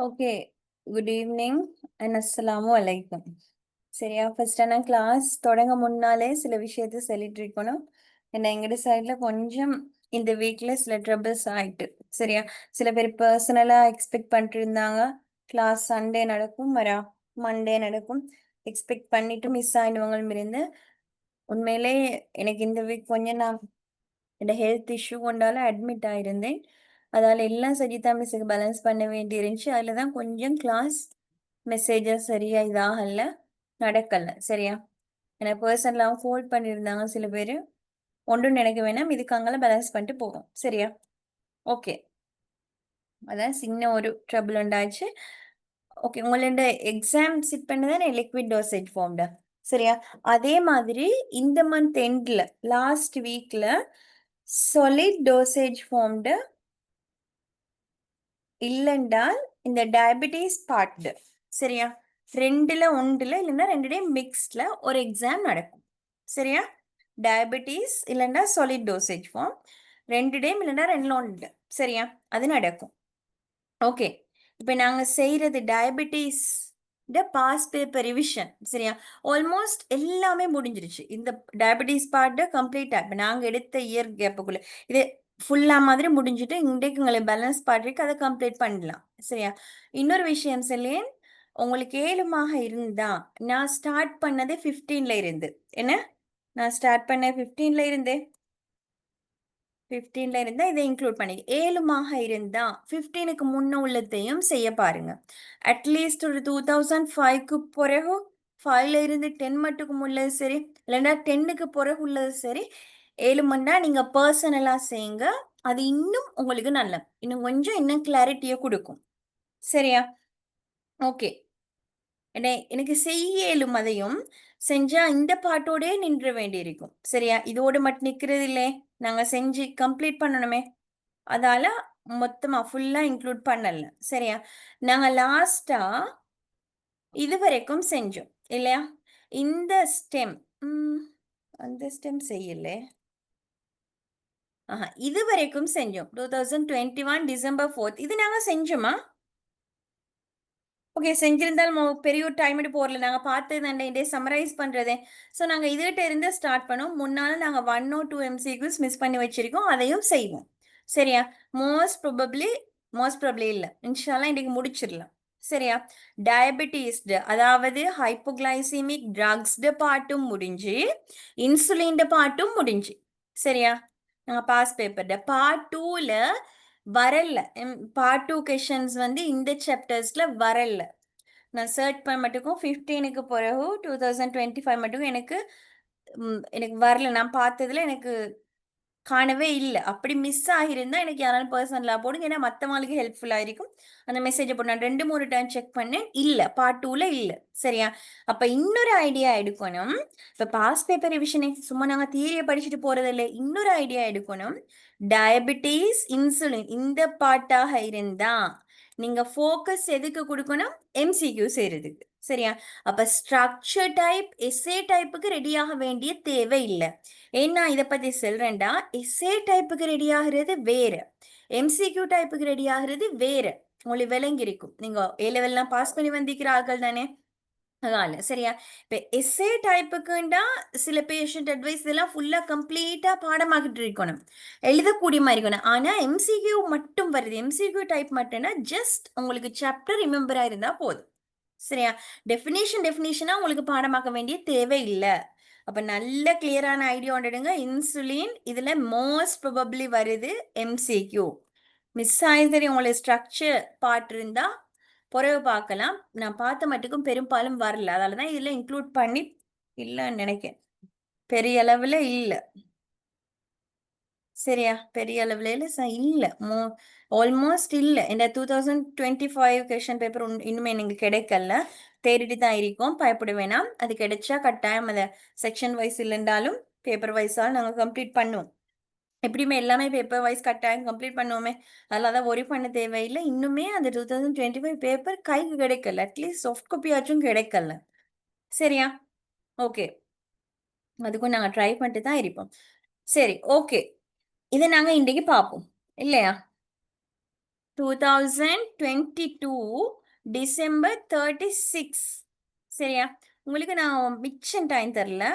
Okay. Good evening and அஸ்ஸலாமு அலைக்கும். சரியா? ஃபர்ஸ்ட் ஆனா கிளாஸ் தொடங்க முன்னாலே சில விஷயத்த சொல்லிட்டு இருக்கணும். ஏன்னா எங்கட சைட்ல கொஞ்சம் இந்த வீக்ல சில ட்ரபிள்ஸ் ஆயிட்டு. சரியா? சில பேர் பர்சனலா எக்ஸ்பெக்ட் பண்ணிட்டு இருந்தாங்க. கிளாஸ் சண்டே நடக்கும், மண்டே நடக்கும். எக்ஸ்பெக்ட் பண்ணிட்டு மிஸ் ஆயிடுவாங்கன்னு இருந்து உண்மையிலே எனக்கு இந்த வீக் கொஞ்சம் நான் இந்த ஹெல்த் இஷ்யூ கொண்டால அட்மிட் ஆயிருந்தேன். அதால எல்லாம் சஜிதா மிஸ்ஸுக்கு பேலன்ஸ் பண்ண வேண்டி இருந்துச்சு. அதில் தான் கொஞ்சம் கிளாஸ் மெசேஜஸ் சரியா இதாகல, நடக்கல. சரியா? எனக்கு பர்சனலாகவும் ஃபோல்ட் பண்ணியிருந்தாங்க சில பேர். ஒன்றும் நினைக்க வேணாம், இதுக்கு அங்கெல்லாம் பேலன்ஸ் பண்ணிட்டு போகும். சரியா? ஓகே. அதான் சின்ன ஒரு ட்ரபிள் உண்டாச்சு. ஓகே, உங்களோட எக்ஸாம் சிட் பண்ணதானே லிக்விட் டோசேஜ் ஃபார்ம்ல. சரியா? அதே மாதிரி இந்த மந்த் எண்ட்ல லாஸ்ட் வீக்ல solid dosage formed இல்லென்றால் இந்த டயபிட்டிஸ் பார்ட். சரியா? ரெண்டுல ஒன்றுல இல்லைன்னா ரெண்டு மிக்ஸ்ட்ல ஒரு எக்ஸாம் நடக்கும். சரியா? டயபிட்டிஸ் இல்லைன்னா solid dosage form ரெண்டு இல்லைன்னா ரெண்டுல ஒன்று. சரியா? அது நடக்கும். ஓகே. இப்போ நாங்க செய்யறது டயபிட்டிஸ் பாஸ் பேப்பர் ரிவிஷன். சரியா? ஆல்மோஸ்ட் எல்லாமே முடிஞ்சிருச்சு. இந்த டயபிட்டிஸ் பார்ட் கம்ப்ளீட்டா இப்போ நாங்க எடுத்த இயர் கேப்புக்குள்ள இது ஃபுல்லா மாதிரி முடிஞ்சுட்டு இன்றைக்கு உங்களை பேலன்ஸ் பார்ட் இருக்கு, அதை கம்ப்ளீட் பண்ணலாம். சரியா? இன்னொரு விஷயம் சொல்லேன், உங்களுக்கு ஏழுமாக இருந்தா நான் ஸ்டார்ட் பண்ணதே 15ல இருந்து. என்ன? நான் ஸ்டார்ட் பண்ண 15ல இருந்தே 15ல இருந்தா இதை இன்க்ளூட் பண்ணி 7மாக இருந்தா 15க்கு முன்ன உள்ளதையும் செய்ய பாருங்க. அட்லீஸ்ட் ஒரு 2005க்கு பிறகு 5ல இருந்து 10 மட்டுக்கும் உள்ளது சரி, இல்லைன்னா 10க்கு பிறகு உள்ளது சரி, 7 மண்டா நீங்க பர்சனலா செய்யுங்க. அது இன்னும் உங்களுக்கு நல்ல இன்னும் கொஞ்சம் இன்னும் கிளாரிட்டியை கொடுக்கும். சரியா? ஓகே. எனக்கு செய்ய இயலும் அதையும் செஞ்சா இந்த பாட்டோடே நின்ற வேண்டி இருக்கும். சரியா? இதோடு மட்டும் நிக்கிறது இல்லை, நாங்க செஞ்சு கம்ப்ளீட் பண்ணணுமே. அதால மொத்தமா ஃபுல்லா இன்க்ளூட் பண்ணல. சரியா? நாங்க லாஸ்டா இது வரைக்கும் செஞ்சோம் இல்லையா? இந்த ஸ்டெம் அந்த ஸ்டெம் செய்யல. இது வரைக்கும் செஞ்சோம் 2021 டிசம்பர் 4th. இது நாங்க செஞ்சோமா? ஓகே, செஞ்சிருந்தாலும் பெரிய ஒரு டைம் எடுத்து போடல. நாங்க பார்த்தது அந்த இதே சம்மரைஸ் பண்றதே. ஸோ நாங்க இதுகிட்ட இருந்து ஸ்டார்ட் பண்ணோம். முன்னால நாங்க 1 or 2 MCQs மிஸ் பண்ணி வச்சிருக்கோம், அதையும் செய்வோம். சரியா? மோஸ்ட் ப்ராபப்ளி இல்ல, இன்ஷால்லா இன்னைக்கு முடிச்சிடலாம். சரியா? டயபிட்டிஸ்டு அதாவது ஹைப்போகிளைசிமிக் ட்ரக்ஸ்டு பாட்டும் முடிஞ்சு, இன்சுலின் பாட்டும் முடிஞ்சு. சரியா? நாங்க பாஸ் பேப்பர் பார்ட் 2ல வரல. பார்ட் 2 கொஷன்ஸ் வந்து இந்த சாப்டர்ஸ்ல வரல. நான் சர்ச் பண்ண மட்டுக்கும் 15க்கு பிறகு 2025 மட்டுக்கும் எனக்கு வரல. நான் பார்த்ததுல எனக்கு காணவே இல்ல. அப்படி மிஸ் ஆகியிருந்தா எனக்கு யாராலும் பர்சனலா போடுங்க. ஏன்னா மத்தவங்களுக்கு ஹெல்ப்ஃபுல்லா இருக்கும். அந்த மெசேஜை போட்டு நான் 2, 3 டைம் செக் பண்ணேன். இல்ல. பார்ட் 2ல இல்ல. சரியா? அப்ப இன்னொரு ஐடியா எடுக்கணும். இப்ப பாஸ் பேப்பர் ரிவிஷனை சும்மா நாங்க தியரியை படிச்சுட்டு போறதில்ல. இன்னொரு ஐடியா எடுக்கணும். டயபிட்டிஸ், இன்சுலின் இந்த பார்ட்டாக இருந்தா நீங்க ஃபோக்கஸ் எதுக்கு கொடுக்கணும்? MCQ செய்யறதுக்கு. சரியா? அப்ப ஸ்ட்ரக்சர் டைப், எஸ்ஏ டைப்புக்கு ரெடியாக வேண்டிய தேவை இல்லை. ஏன்னா இதை பத்தி சொல்றேன்டா, எஸ்ஏ டைப்புக்கு ரெடி ஆகுறது வேற, MCQ டைப்புக்கு ரெடி ஆகுறது வேற. உங்களுக்கு விளங்கி இருக்கும். நீங்க ஏ லெவல்லாம் பாஸ் பண்ணி வந்திருக்கிற ஆட்கள் தானே? அதனால சரியா? இப்ப எஸ்ஏ டைப்புக்குண்டா சில பேஷண்ட் அட்வைஸ் இதெல்லாம் ஃபுல்லா கம்ப்ளீட்டா பாடமாக்கிட்டு இருக்கணும், எழுதக்கூடிய மாதிரி இருக்கணும். ஆனா MCQ மட்டும் வருது. MCQ டைப் மட்டும்னா ஜஸ்ட் உங்களுக்கு சாப்டர் ரிமெம்பரா இருந்தா போதும். சரியா? டெஃபினேஷனா உங்களுக்கு பாடமாக்க வேண்டிய தேவை இல்லை. அப்ப நல்ல கிளியரான ஐடியா ஒன்றுடுங்க. இன்சுலின் இதுல மோஸ்ட் ப்ராபப்ளி வருது MCQ. மிஸ் ஆயிடுது உங்களுக்கு ஸ்ட்ரக்சர் பார்ட் இருந்தா பிறகு பார்க்கலாம். நான் பார்த்த மட்டுக்கும் பெரும்பாலும் வரல. அதனாலதான் இதுல இன்க்ளூட் பண்ணி இல்லைன்னு நினைக்கிறேன். பெரிய அளவுல இல்ல. சரியா? பெரிய அளவுல இல்ல. ஆல்மோஸ்ட் இல்ல. இந்த 2025 கொஸ்டின் பேப்பர் இன்னுமே நீங்க கிடைக்கல. தேடிட்டு தான் இருக்கோம். பயப்பட வேணாம். அது கிடைச்சா கட்டாயம் அதை செக்ஷன் வைஸ் இல்லைன்றாலும் பேப்பர் வைஸால் நாங்க கம்ப்ளீட் பண்ணுவோம். எப்படியுமே எல்லாமே பேப்பர் வைஸ் கட்டாயம் கம்ப்ளீட் பண்ணுவோமே. அதனால தான் ஒரி பண்ண தேவையில்லை. இன்னுமே அந்த 2025 பேப்பர் கைக்கு கிடைக்கல. அட்லீஸ்ட் சாஃப்ட் காப்பியாச்சும் கிடைக்கல. சரியா? ஓகே. அதுக்கும் நாங்க ட்ரை பண்ணிட்டு தான் இருப்போம். சரி, ஓகே. இதை நாங்க இன்றைக்கு பார்ப்போம் இல்லையா? 2022 டிசம்பர் 36. சரியா? உங்களுக்கு நான் மிச்சம் டைம் தரல.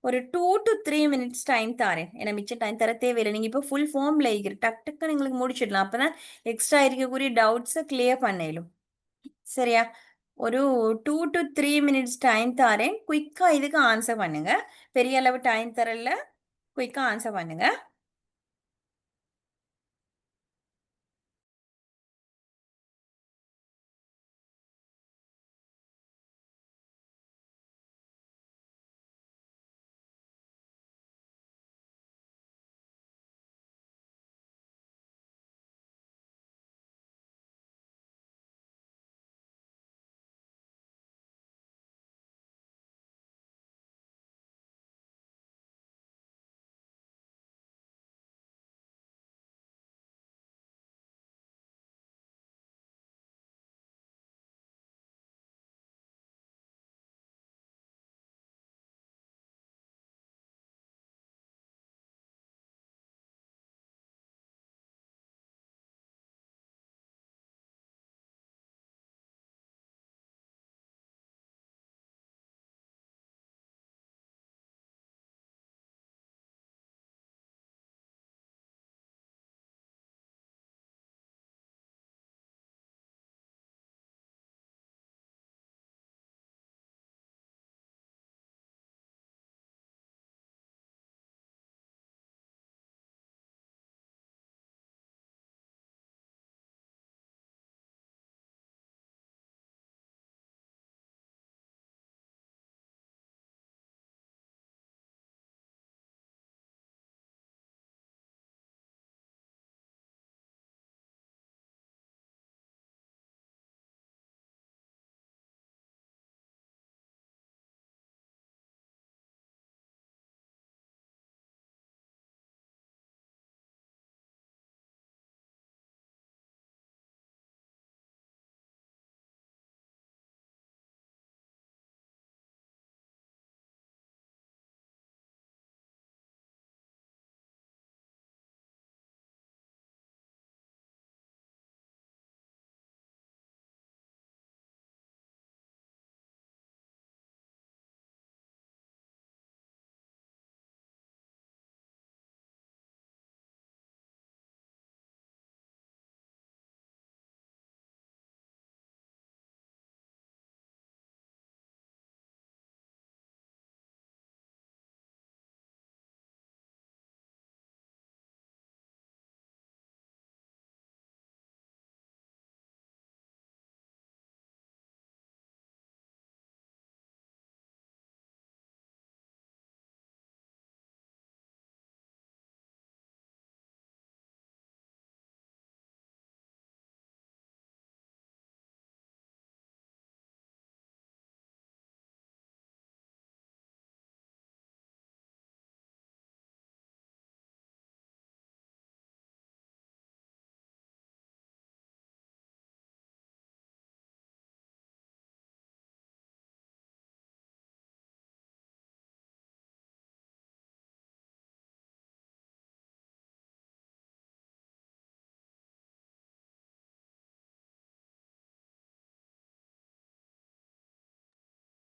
ஒரு 2 to 3 minutes டைம் தரேன். ஏன்னா மிச்சம் டைம் தர தேவையில்லை. நீங்க இப்போ ஃபுல் ஃபார்ம்ல இருக்கிற டக் டக்குன்னு உங்களுக்கு முடிச்சிடலாம். அப்பதான் எக்ஸ்ட்ரா இருக்கக்கூடிய டவுட்ஸை கிளியர் பண்ணிடும். சரியா? ஒரு 2 to 3 minutes டைம் தரேன். குயிக்கா இதுக்கு ஆன்சர் பண்ணுங்க. பெரிய அளவு டைம் தரல. குயிக்கா ஆன்சர் பண்ணுங்க.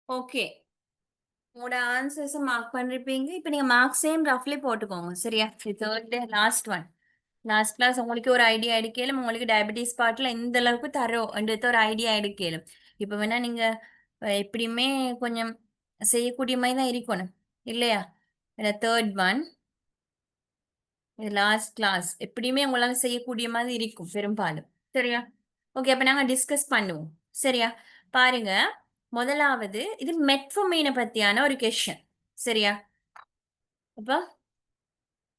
ஓகே. உங்களோட ஆன்சர்ஸை மார்க் பண்ணிருப்பீங்க. இப்போ நீங்க மார்க் சேம் ரஃப்லி போட்டுக்கோங்க. சரியா? Third day last one. Last class உங்களுக்கு ஒரு ஐடியா எடுக்கலும், உங்களுக்கு டயபெட்டிஸ் பார்ட்ல எந்த அளவுக்கு தரோன்றது ஒரு ஐடியா எடுக்கலும். இப்போ வேணா நீங்க எப்படியுமே கொஞ்சம் செய்யக்கூடிய மாதிரி தான் இருக்கணும் இல்லையா? இந்த தேர்ட் ஒன், இது லாஸ்ட் கிளாஸ் எப்படியுமே உங்களால செய்யக்கூடிய மாதிரி இருக்கும் பெரும்பாலும். சரியா? ஓகே, அப்ப நாங்க டிஸ்கஸ் பண்ணுவோம். சரியா? பாருங்க, முதலாவது இது மெட்ஃபோமீனை பத்தியான ஒரு கொஸ்டின். சரியா? அப்ப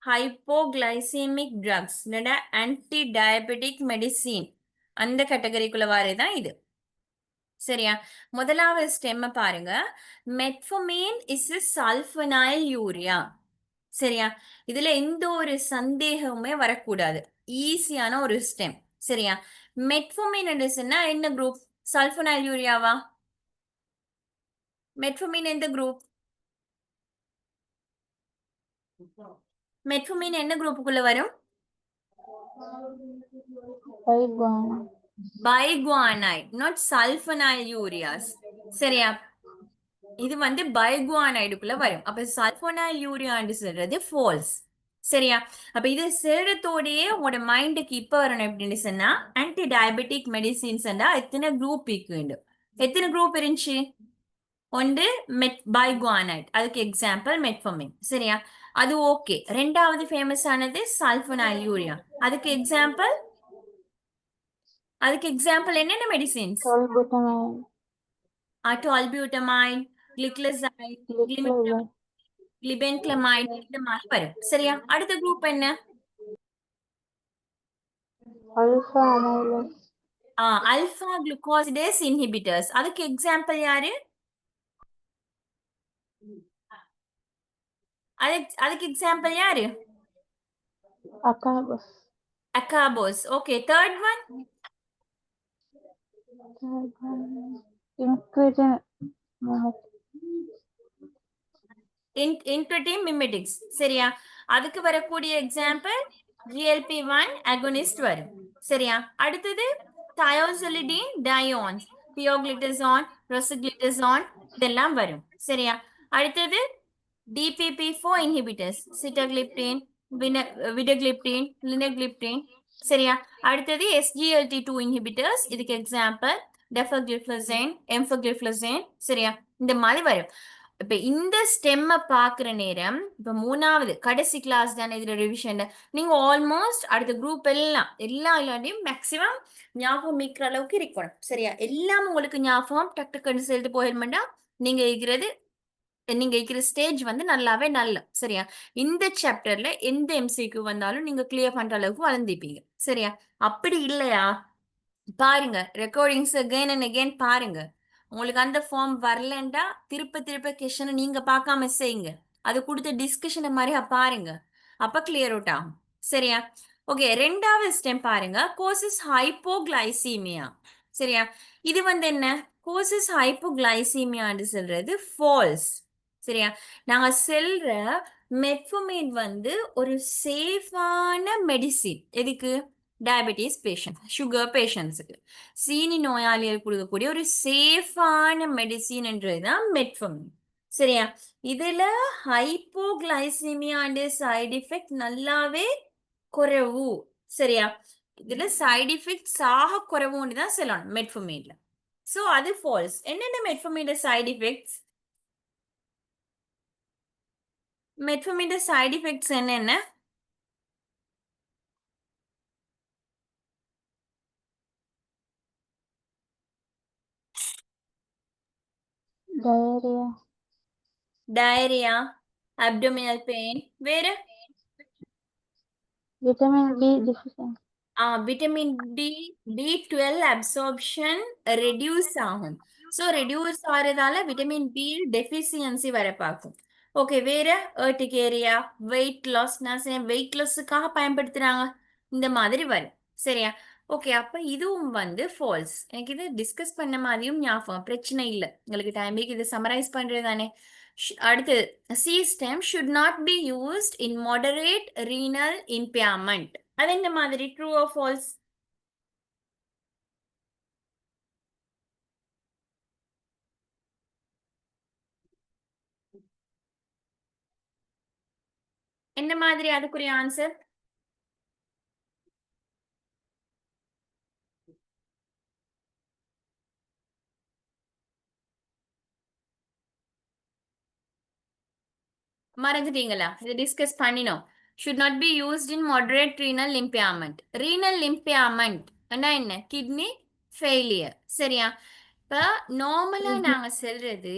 hypoglycemic drugs anti diabetic medicine அந்த கேட்டகரிக்குள்ள வரதான் இது. சரியா? முதலாவது ஸ்டெம்ம பாருங்க. Metformin is sulphonylurea. சரியா? இதுல எந்த ஒரு சந்தேகமுமே வரக்கூடாது. ஈஸியான ஒரு ஸ்டெம். சரியா? மெட்ஃபோமின் என்ன குரூப்? சல்ஃபனைல் யூரியாவா? மெட்ஃபோமின் எந்த குரூப்? மெட்ஃபோமின் என்ன குரூப்புக்குள்ள வரும்? Biguanide. பைகுவானைட், நாட் சல்பனைல் யூரியாஸ். சரியா? இது வந்து பைகுவானைடுக்குள்ள வரும். அப்ப சல்பனைல் யூரியான்னு சொல்றது ஃபால்ஸ். சரியா? அப்ப இது சொல்றதோடயே உங்களோட மைண்டுக்கு இப்ப வரணும் எப்படின்னு சொன்னா, ஆன்டி டயபெட்டிக் மெடிசின்ஸ் எத்தனை குரூப் இருக்குண்டு. எத்தனை குரூப் இருந்துச்சு? ஒன்று பைகுவானைட், அதுக்கு எக்ஸாம்பிள் மெட்ஃபோமின். சரியா? அது ஓகே. ரெண்டாவது ஃபேமஸ் ஆனது சல்பனைல் யூரியா, அதுக்கு எக்ஸாம்பிள். அதுக்கு எக்ஸாம்பிள் என்னென்ன medicines? Tolbutamide. Tolbutamide, gliclazide, Gliclazide. Glibenclamide, இந்த மாதிரி வரும். சரியா? அடுத்த குரூப் என்ன? Alpha amylase. Alpha glucosidase inhibitors, அதுக்கு எக்ஸாம்பிள் யாரு? அதுக்கு எக்ஸாம்பிள் யாரு? Acarbose. Acarbose. Okay. Third one? Incretin incretin mimetics. சரியா? அதுக்கு வரக்கூடிய எக்ஸாம்பிள் GLP-1 அகோனிஸ்ட் வரும். சரியா? அடுத்தது தயோசலிடின் டயோன்ஸ், தியோக்ளிட்டசான், ரோசக்ளிட்டசான், இதெல்லாம் வரும். சரியா? அடுத்தது DPP-4 இன்ஹிபிட்டர்ஸ், சிட்டகிளிப்டின், விடகிளிப்டின், லினகிளிப்டின். சரியா? அடுத்தது SGLT2 இன்ஹிபிட்டர்ஸ், இதுக்கு எக்ஸாம்பிள் டெஃபகிளிஃப்ளோசைன், எம்ஃபகிளிஃப்ளோசைன். சரியா? இந்த மாதிரி வரும். இப்ப இந்த ஸ்டெம்ம பாக்குற நேரம், இப்ப மூணாவது கடைசி கிளாஸ் தானே இதுல ரிவிஷன். நீங்க ஆல்மோஸ்ட் அடுத்த குரூப் எல்லாம் இல்லாட்டியும் மேக்சிமம் ஞாபகம் மீக்கிற அளவுக்கு இருக்கணும். சரியா? எல்லாம் உங்களுக்கு ஞாபகம் டக்கு டக்குன்னு சொல்லிட்டு போயிருமெண்டா நீங்க இருக்கிற ஸ்டேஜ் வந்து நல்லாவே நல்ல. சரியா? இந்த சாப்டர்ல எந்த MCQ வந்தாலும் நீங்க கிளியர் பண்ற அளவுக்கு வளர்ந்துப்பீங்க. சரியா? அப்படி இல்லையா, பாருங்க ரெக்கார்டிங்ஸ் அகைன் அண்ட் அகைன் பாருங்க. உங்களுக்கு அந்த ஃபார்ம் வரலண்டா திருப்ப திருப்ப கொஸ்டினை நீங்க பார்க்காம செய்யுங்க. அது கொடுத்த டிஸ்கஷனை மாதிரி பாருங்க. அப்ப கிளியர் அவுட் ஆகும். சரியா? ஓகே. ரெண்டாவது ஸ்டெப் பாருங்க, கோசிஸ் ஹைப்போகிளைசீமியா. சரியா? இது வந்து என்ன? கோசிஸ் ஹைப்போகிளைசீமியான்னு சொல்றது ஃபால்ஸ். சரியா? நாங்க சொல்ற மெட்ஃபோமின் வந்து ஒரு சேஃபான மெடிசின். எதுக்கு? டயபெட்டிஸ் பேஷண்ட், சுகர் பேஷண்ட்ஸுக்கு, சீனி நோயாளிகள் கொடுக்கக்கூடிய ஒரு சேஃபான மெடிசின் என்றதுதான் மெட்ஃபோமின். சரியா? இதுல ஹைப்போகிளைசிமியாண்ட சைடு எஃபெக்ட் நல்லாவே குறைவு. சரியா? இதுல சைடு எஃபெக்ட் சாக குறைவுன்னு தான் சொல்லணும் மெட்ஃபோமின்ல. சோ அது ஃபால்ஸ். என்னென்ன metformin side effects? Metformin side effects என்னென்ன? diarrhea. டயரியா, அப்டோமினல் பெயின், வேற? Vitamin B deficiency. Vitamin B12 absorption reduce ஆகும். ஸோ ரெடியூஸ் ஆகிறதால விட்டமின் பி டெஃபிசியன்சி வர பார்க்கும். ஓகே. வேற? Urticaria, weight loss. நான் வெயிட் லாஸுக்காக பயன்படுத்துறாங்க, இந்த மாதிரி வரும். சரியா? ஓகே. அப்ப இதுவும் வந்து ஃபால்ஸ். எனக்கு இது டிஸ்கஸ் பண்ண மாதிரியும் ஞாபகம், பிரச்சனை இல்லை. உங்களுக்கு டைமுக்கு இது சமரைஸ் பண்றது தானே. அடுத்து C stem should not be used in moderate renal impairment. அது என்ன மாதிரி? True or falls? என்ன மாதிரி அதுக்குரிய ஆன்சர்? மறந்துட்டீங்களா? இதை டிஸ்கஸ் பண்ணினோம். should not be used in moderate renal impairment. renal impairment என்ன? Kidney failure. சரியா? இப்ப நார்மலா நாங்க சொல்றது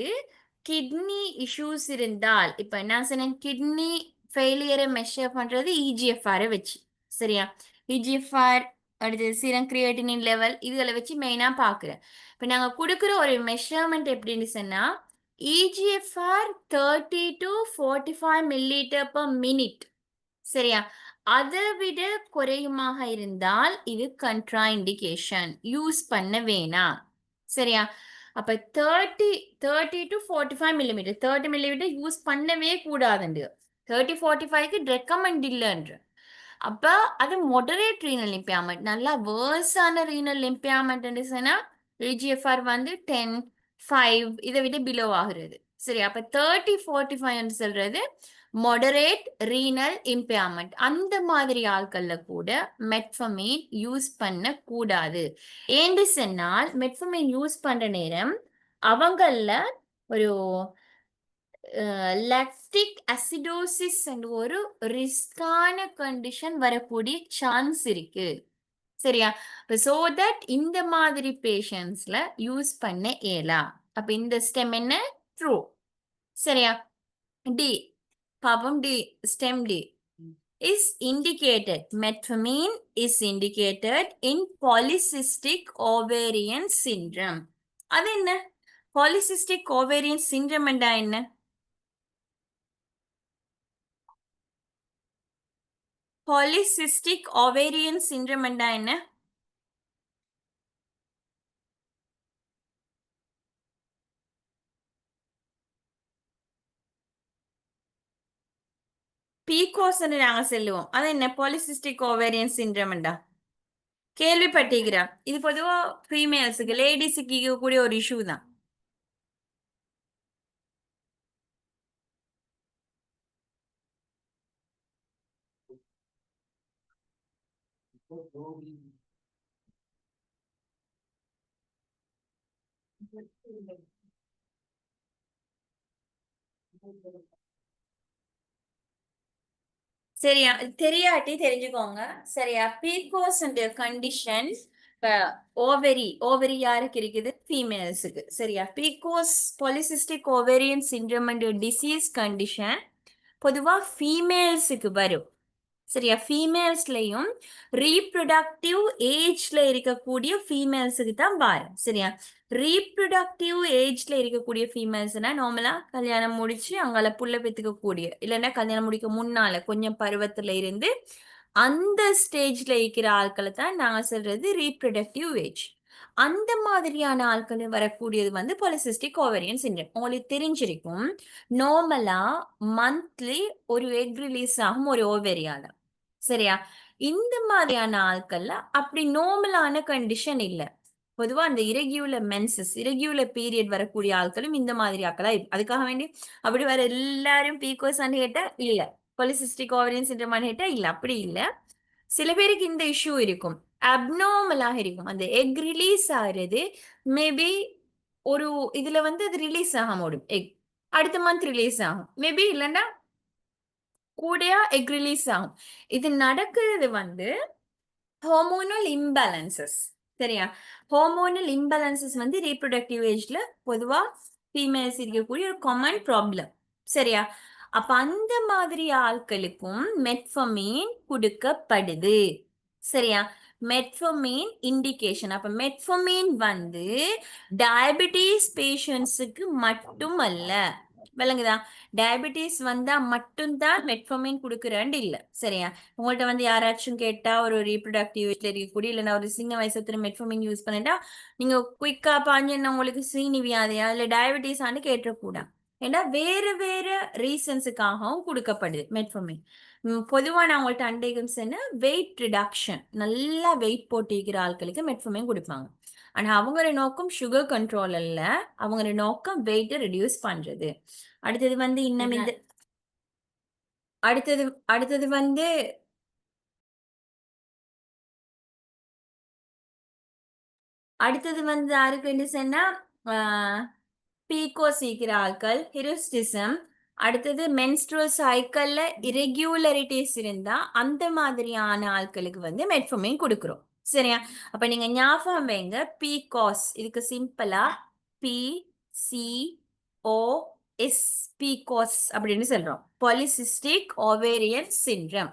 கிட்னி இஷ்யூஸ் இருந்தால், இப்ப என்ன சொன்னேன், கிட்னி ஃபெயிலியரை மெஷர் பண்றது EGFR வச்சு. சரியா? EGFR, அடுத்து சீரம் கிரியேட்டினின் லெவல், இதுகளை வச்சு மெயினா பாக்குறேன். இப்ப நாங்க கொடுக்குற ஒரு மெஷர்மெண்ட் எப்படின்னு சொன்னா, EGFR 30 to 45 milliliter per minute. சரியா? அதை விட குறையுமாக இருந்தால் இது கண்ட்ரா இண்டிகேஷன், யூஸ் பண்ண வேணாம். சரியா? அப்ப 30 to 45 millimeter, 30 millimeter யூஸ் பண்ணவே கூடாதுண்டு. 30 45க்கு ரெக்கமெண்ட் இல்லைன்ற. அப்ப அது moderate renal impairment. நல்லா வேர்ஸான renal impairment சொன்னா AGFR வந்து 10, 5 இதை விட பிலோ ஆகுறது. சரி, அப்ப 30, 45 சொல்றது moderate renal impairment. அந்த மாதிரி ஆட்கள்ல கூட மெட்ஃபர்மின் யூஸ் பண்ண கூடாது. ஏன்னு சொன்னால் மெட்ஃபர்மின் யூஸ் பண்ற நேரம் அவங்கள ஒரு லாக்டிக் அசிடோசிஸ் ஒரு ரிஸ்கான கண்டிஷன் வரக்கூடிய சான்ஸ் இருக்கு. சரியா? சோ தட் இந்த மாதிரி பேஷண்ட்ஸ்ல யூஸ் பண்ண இயலாம். அப்ப இந்த ஸ்டெம் என்ன? ட்ரூ. சரியா? டி பாப்போம். D stem D is indicated. Metformin is indicated in polycystic ovarian syndrome. அது என்ன? polycystic ovarian syndrome என்றா என்ன? polycystic ovarian syndrome என்றா என்ன? PCOS என்று நாங்க சொல்லுவோம். அது என்ன? polycystic ovarian syndrome என்றா கேள்விப்பட்டிருக்கிறேன். இது பொதுவா ஃபீமேல்ஸுக்கு லேடிஸுக்கு கூடிய ஒரு இஷ்யூ தான். சரியா? தெரியாட்டி தெரிஞ்சுக்கோங்க. சரியா? PCOS கண்டிஷன் ஓவரி யாருக்கு இருக்குது? ஃபீமேல்ஸுக்கு. சரியா? PCOS polycystic ovarian syndrome disease condition பொதுவா ஃபீமேல்ஸுக்கு வரும். சரியா? ஃபீமேல்ஸ்லயும் ரீப்ரொடக்டிவ் ஏஜ்ல இருக்கக்கூடிய ஃபீமேல்ஸுக்கு தான் வரும். சரியா? ரீப்ரொடக்டிவ் ஏஜ்ல இருக்கக்கூடிய ஃபீமேல்ஸ்னா நார்மலா கல்யாணம் முடிச்சு அங்கால புள்ள பெத்துக்க கூடிய, இல்லைன்னா கல்யாணம் முடிக்க முன்னால கொஞ்சம் பருவத்துல இருந்து அந்த ஸ்டேஜ்ல இருக்கிற ஆட்களை தான் நாங்க சொல்றது ரீப்ரொடக்டிவ் ஏஜ். அந்த மாதிரியான ஆட்கள் வரக்கூடியது வந்து பாலிசிஸ்டிக் ஓவரியன் சிண்ட்ரோம். உங்களுக்கு தெரிஞ்சிருக்கும், நார்மலா மந்த்லி ஒரு எக் ரிலீஸ் ஆகும் ஒரு ஓவேரியால. சரியா? இந்த மாதிரியான ஆட்கள்ல அப்படி நார்மலான கண்டிஷன் இல்ல. பொதுவா அந்த இரகியுலர் மென்சஸ், இரகியுலர் பீரியட் வரக்கூடிய ஆட்களும் இந்த மாதிரி ஆட்களா அதுக்காக வேண்டி அப்படி வர எல்லாரும் பீகோஸ் கேட்டா இல்ல, பாலிசிஸ்டிக் ஓவரியன் சிண்ட்ரோம் கேட்டா இல்ல, அப்படி இல்ல. சில பேருக்கு இந்த இஷ்யூ இருக்கும், அப்நார்மலாக இருக்கும். அந்த எக் ரிலீஸ் ஆகிறது மேபி ஒரு இதுல வந்து அது ரிலீஸ் ஆக முடியும். எக் அடுத்த மந்த் ரிலீஸ் ஆகும் மேபி, இல்லைன்னா கூடயா எக் ரிலீஸ் ஆகும். இது நடக்கிறது வந்து ஹார்மோனல் இம்பேலன்சஸ். சரியா? ஹார்மோனல் இம்பேலன்சஸ் வந்து ரீப்ரொடக்டிவ் ஏஜ்ல பொதுவா ஃபீமேல்ஸ் இருக்கக்கூடிய ஒரு காமன் ப்ராப்ளம். சரியா? அப்ப அந்த மாதிரி ஆட்களுக்கும் மெட்ஃபர்மின் கொடுக்கப்படுது. சரியா? மெட்ஃபர்மின் இண்டிகேஷன். அப்ப மெட்ஃபர்மின் வந்து டயபிட்டிஸ் பேஷண்ட்ஸுக்கு மட்டும் அல்ல. விளங்குதா? டயபிட்டிஸ் வந்தா மட்டும்தான் மெட்ஃபர்மின் கொடுக்குறேன்னு இல்ல. சரியா? உங்கள்ட்ட வந்து யாராச்சும் கேட்டா ஒரு ரீப்ரொடக்டிவ் ஏஜ்ல இருக்கக்கூடிய, இல்லைன்னா ஒரு சின்ன வயசுல மெட்ஃபர்மின் யூஸ் பண்ணிட்டா நீங்க குயிக்கா பாஞ்சு என்ன உங்களுக்கு சீனி வியாதியா இல்ல டயபிட்டிஸான்னு கேட்டக்கூடாது. ஏன்னா வேற வேற ரீசன்ஸுக்காகவும் கொடுக்கப்படுது மெட்ஃபர்மின். பொதுவா நான் உங்கள்ட்ட அண்டேகம் சொன்ன வெயிட் ரிடக்ஷன், நல்லா வெயிட் போட்டிருக்கிற ஆட்களுக்கு மெட்ஃபர்மின் கொடுப்பாங்க. ஆனா அவங்களோட நோக்கம் சுகர் கண்ட்ரோல் அல்ல, அவங்களோட நோக்கம் வெயிட்டை ரெடியூஸ் பண்றது. அடுத்தது வந்து இன்னும் இந்த அடுத்தது அடுத்தது வந்து அடுத்தது வந்து யாருக்கு சொன்னா பீகோ சீக்கிர ஆட்கள், ஹிரோஸ்டிசம், அடுத்தது மென்ஸ்ட்ரல் சைக்கிள்ல இரெகுலரிட்டிஸ் இருந்தா அந்த மாதிரியான ஆட்களுக்கு வந்து மெட்ஃபர்மின் கொடுக்குறோம். சரியா? அப்ப நீங்க ஞாபகம் வைங்க, பீகாஸ் இதுக்கு சிம்பிளா P C O S, because அப்படின்னு சொல்றோம். Polycystic ovarian syndrome.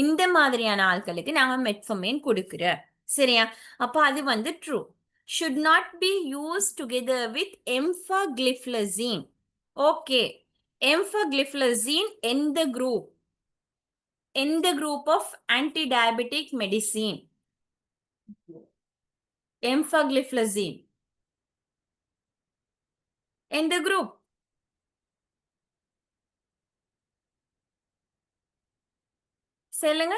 இந்த மாதிரியான ஆட்களுக்கு நாங்க மெட்ஃபர்மின் கொடுக்குறோம். சரியா? அப்ப அது வந்து true. Should not be used together with empagliflozin. Okay. Empagliflozin in the group of anti-diabetic medicine. Empagliflozin in the group. சொல்லுங்க.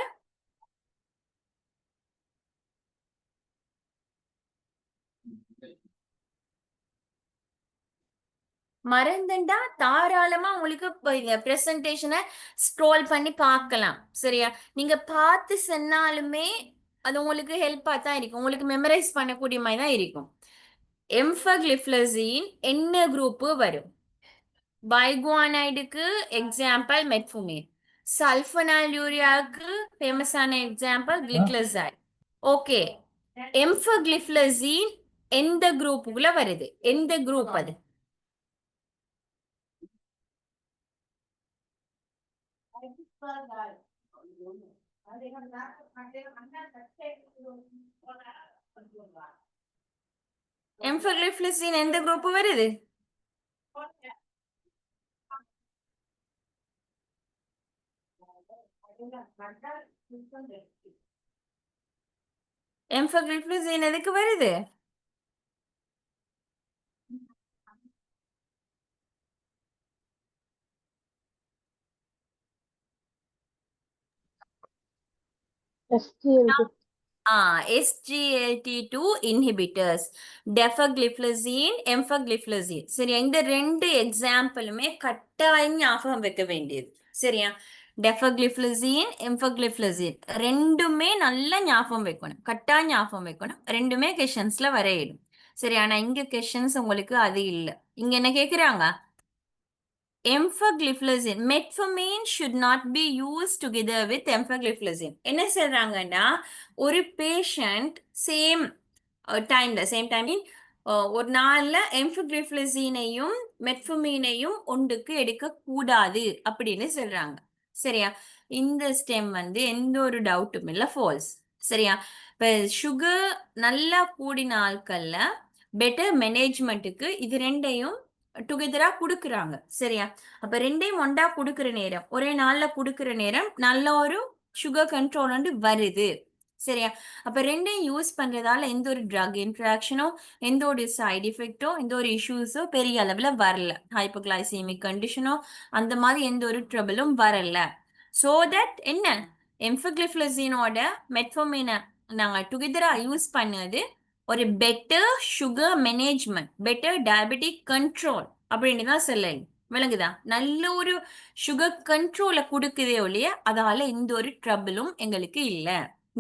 மறந்துண்டா தாராளமா உங்களுக்கு பிரசன்டேஷனை ஸ்க்ரோல் பண்ணி பார்க்கலாம். சரியா? நீங்க பார்த்து சொன்னாலுமே அது உங்களுக்கு ஹெல்ப்பா தான் இருக்கும். உங்களுக்கு மெமரைஸ் பண்ணக்கூடிய மாதிரி தான் இருக்கும். எம்ஃபக்ளிஃப்ளோஸின் என்ன குரூப் வரும்? பைகுவானைடுக்கு எக்ஸாம்பிள் மெட்ஃபோமின். சல்ஃபனால்யூரியாவுக்கு ஃபேமஸான எக்ஸாம்பிள் கிளிக்லசைட். ஓகே, எம்ஃபக்ளிஃப்ளோஸின் எந்த குரூப்புக்குள்ள வருது? எந்த குரூப் அது? எம்ஃபக்ளிஃப்ளோஸின் எந்த குரூப் வருது? எம்ஃபக்ளிஃப்ளோஸின் எதுக்கு வருது? SGLT. SGLT2 inhibitors, டெஃபக்ளிஃப்ளோஸின், எம்ஃபக்ளிஃப்ளோஸின். சரியா? இந்த ரெண்டு எக்ஸாம்பிளுமே கட்டாயம் ஞாபகம் வைக்க வேண்டியது. சரியா? டெஃபக்ளிஃப்ளோஸின், எம்ஃபக்ளிஃப்ளோஸின் ரெண்டுமே நல்லா ஞாபகம் வைக்கணும். கட்டாயம் ஞாபகம் வைக்கணும். ரெண்டுமே கொஷன்ஸ்ல வரையிடும். சரி, ஆனா இங்க கொஷன்ஸ் உங்களுக்கு அது இல்ல. இங்க என்ன கேக்குறாங்க? Empagliflozin, metformin should not be used together with empagliflozin. என்ன சொல்றாங்கன்னா, ஒரு பேஷண்ட் சேம் டைம் ஒரு நாள்ல எம்ஃபக்ளிஃப்ளோஸினையும் மெட்ஃபோமினையும் ஒன்றுக்கு எடுக்க கூடாது அப்படின்னு சொல்றாங்க. சரியா? இந்த ஸ்டெம் எந்த ஒரு டவுட்டும் இல்ல, ஃபால்ஸ். சரியா? இப்ப சுகர் நல்லா கூடின ஆட்கள்ல பெட்டர் மேனேஜ்மெண்ட்டுக்கு இது ரெண்டையும் டுகெதரா குடுக்குறாங்க. சரியா? அப்ப ரெண்டையும் ஒண்டா குடுக்குற நேரம், ஒரே நாள்ல குடுக்குற நேரம் நல்ல ஒரு சுகர் கண்ட்ரோல் வருது. சரியா? அப்ப ரெண்டையும் யூஸ் பண்றதால எந்த ஒரு ட்ரக் இன்ட்ராக்ஷனோ, எந்த ஒரு சைடு எஃபெக்டோ, எந்த ஒரு இஷ்யூஸோ பெரிய அளவுல வரல. ஹைப்போகிளைசீமிக் கண்டிஷனோ அந்த மாதிரி எந்த ஒரு ட்ரபிளும் வரல. சோ தட் என்ன, எம்ஃபக்ளிஃப்ளோஸினோட மெட்ஃபோமினை நாங்க டுகெதரா யூஸ் பண்ணது ஒரு better sugar management, better diabetic control அப்படின்னு தான் சொல்லலாம். விளங்குதா? நல்ல ஒரு சுகர் கண்ட்ரோலை கொடுக்குதே ஒழிய அதால எந்த ஒரு ட்ரபிளும் எங்களுக்கு இல்ல.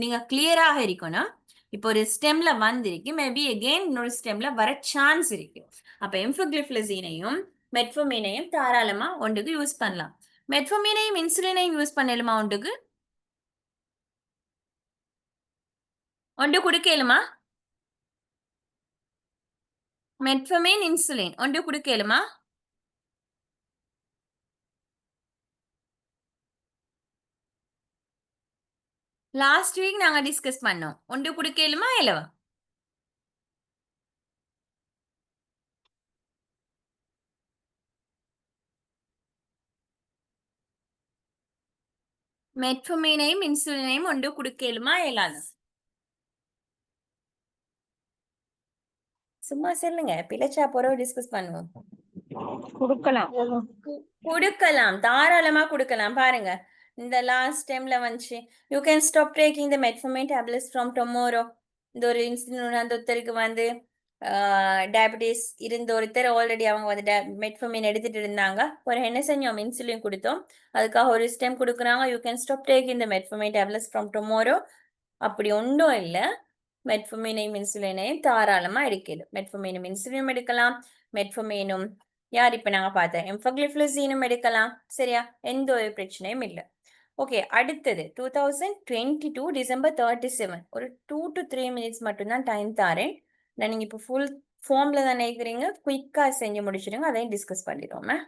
நீங்க கிளியராக இருக்கணும். இப்போ ஒரு ஸ்டெம்ல வந்திருக்கு, மேபி அகெயின் இன்னொரு ஸ்டெம்ல வர சான்ஸ் இருக்கு. அப்ப எம்ஃபக்ளிஃப்ளோஸினையும் மெட்ஃபோமினையும் தாராளமா ஒன்றுக்கு யூஸ் பண்ணலாம். மெட்ஃபோமினையும் இன்சுலினையும் யூஸ் பண்ணலுமா ஒன்றுக்கு? ஒன்று குடுக்கலுமா? மெட்ஃபோமின், இன்சுலின் ஒன்று குடுக்கலுமா? லாஸ்ட் வீக் நாங்க டிஸ்கஸ் பண்ணோம். ஒன்று குடுக்கலுமா இல்லவா? மெட்ஃபோமினையும் இன்சுலினையும் ஒன்று குடுக்கலுமா இயலாது? சும்மா சொல்லுங்க, பிழைச்சா பிறகு டிஸ்கஸ் பண்ணுவோம். கொடுக்கலாம். கொடுக்கலாம், தாராளமா கொடுக்கலாம். பாருங்க, இந்த லாஸ்ட் டைம்ல வந்துச்சு, you can stop taking the metformin tablets from tomorrow. இந்த ஒரு இன்சிடென்ட் அந்த ஒருத்தருக்கு டயபிட்டிஸ் இருந்த ஒருத்தர் ஆல்ரெடி அவங்க மெட்ஃபோமின் எடுத்துட்டு இருந்தாங்க. ஒரு என்ன செஞ்சோம், இன்சுலின் கொடுத்தோம். அதுக்காக ஒரு ஸ்டெம் கொடுக்குறாங்க, you can stop taking the metformin tablets from tomorrow. அப்படி ஒன்றும் இல்லை. மெட்ஃபோமினையும் இன்சுலினையும் தாராளமா எடுக்கலாம். மெட்ஃபோமினும் இன்சுலினும் எடுக்கலாம். மெட்ஃபோமினும் யார் இப்ப நாங்க பார்த்தோம் எம்ஃபக்ளிஃப்ளோஸினும் எடுக்கலாம். சரியா? எந்த ஒரு பிரச்சனையும் இல்லை. ஓகே, அடுத்தது 2022 டிசம்பர் 37. ஒரு 2 to 3 minutes மட்டும்தான் டைம் தாரேன். நான் நீங்க இப்போ ஃபுல் ஃபார்ம்ல தான் நினைக்கிறீங்க, குயிக்கா செஞ்சு முடிச்சிடுங்க, அதையும் டிஸ்கஸ் பண்ணிடுவோம்.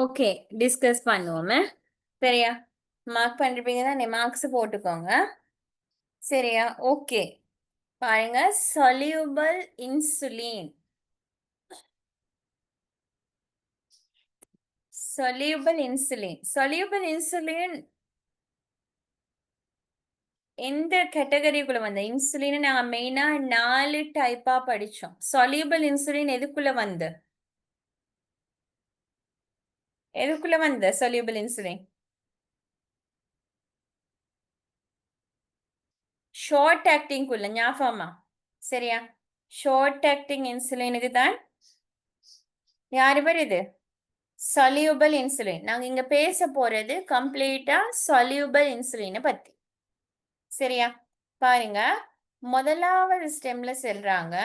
ஓகே, டிஸ்கஸ் பண்ணுவோமே. சரியா? மார்க் பண்ணிருப்பீங்க தானே, மார்க்ஸ் போட்டுக்கோங்க. சரியா? ஓகே, பாருங்க. soluble insulin. soluble insulin. soluble insulin எந்த கேட்டகரிக்குள்ள வந்த இன்சுலின் நாங்க மெயினா 4 டைப்பா படிச்சோம். soluble insulin எதுக்குள்ள வந்த soluble insulin? ஷார்ட் ஆக்டிங் குள்ள ஞாபகமா? சரியா? ஷார்ட் ஆக்டிங் இன்சுலினுக்கு தான் யாரு வருது? soluble insulin. நாங்க இங்க பேச போறது கம்ப்ளீட்டா soluble insulin பத்தி. சரியா? பாருங்க, முதலாவது ஸ்டெம்ல சொல்றாங்க,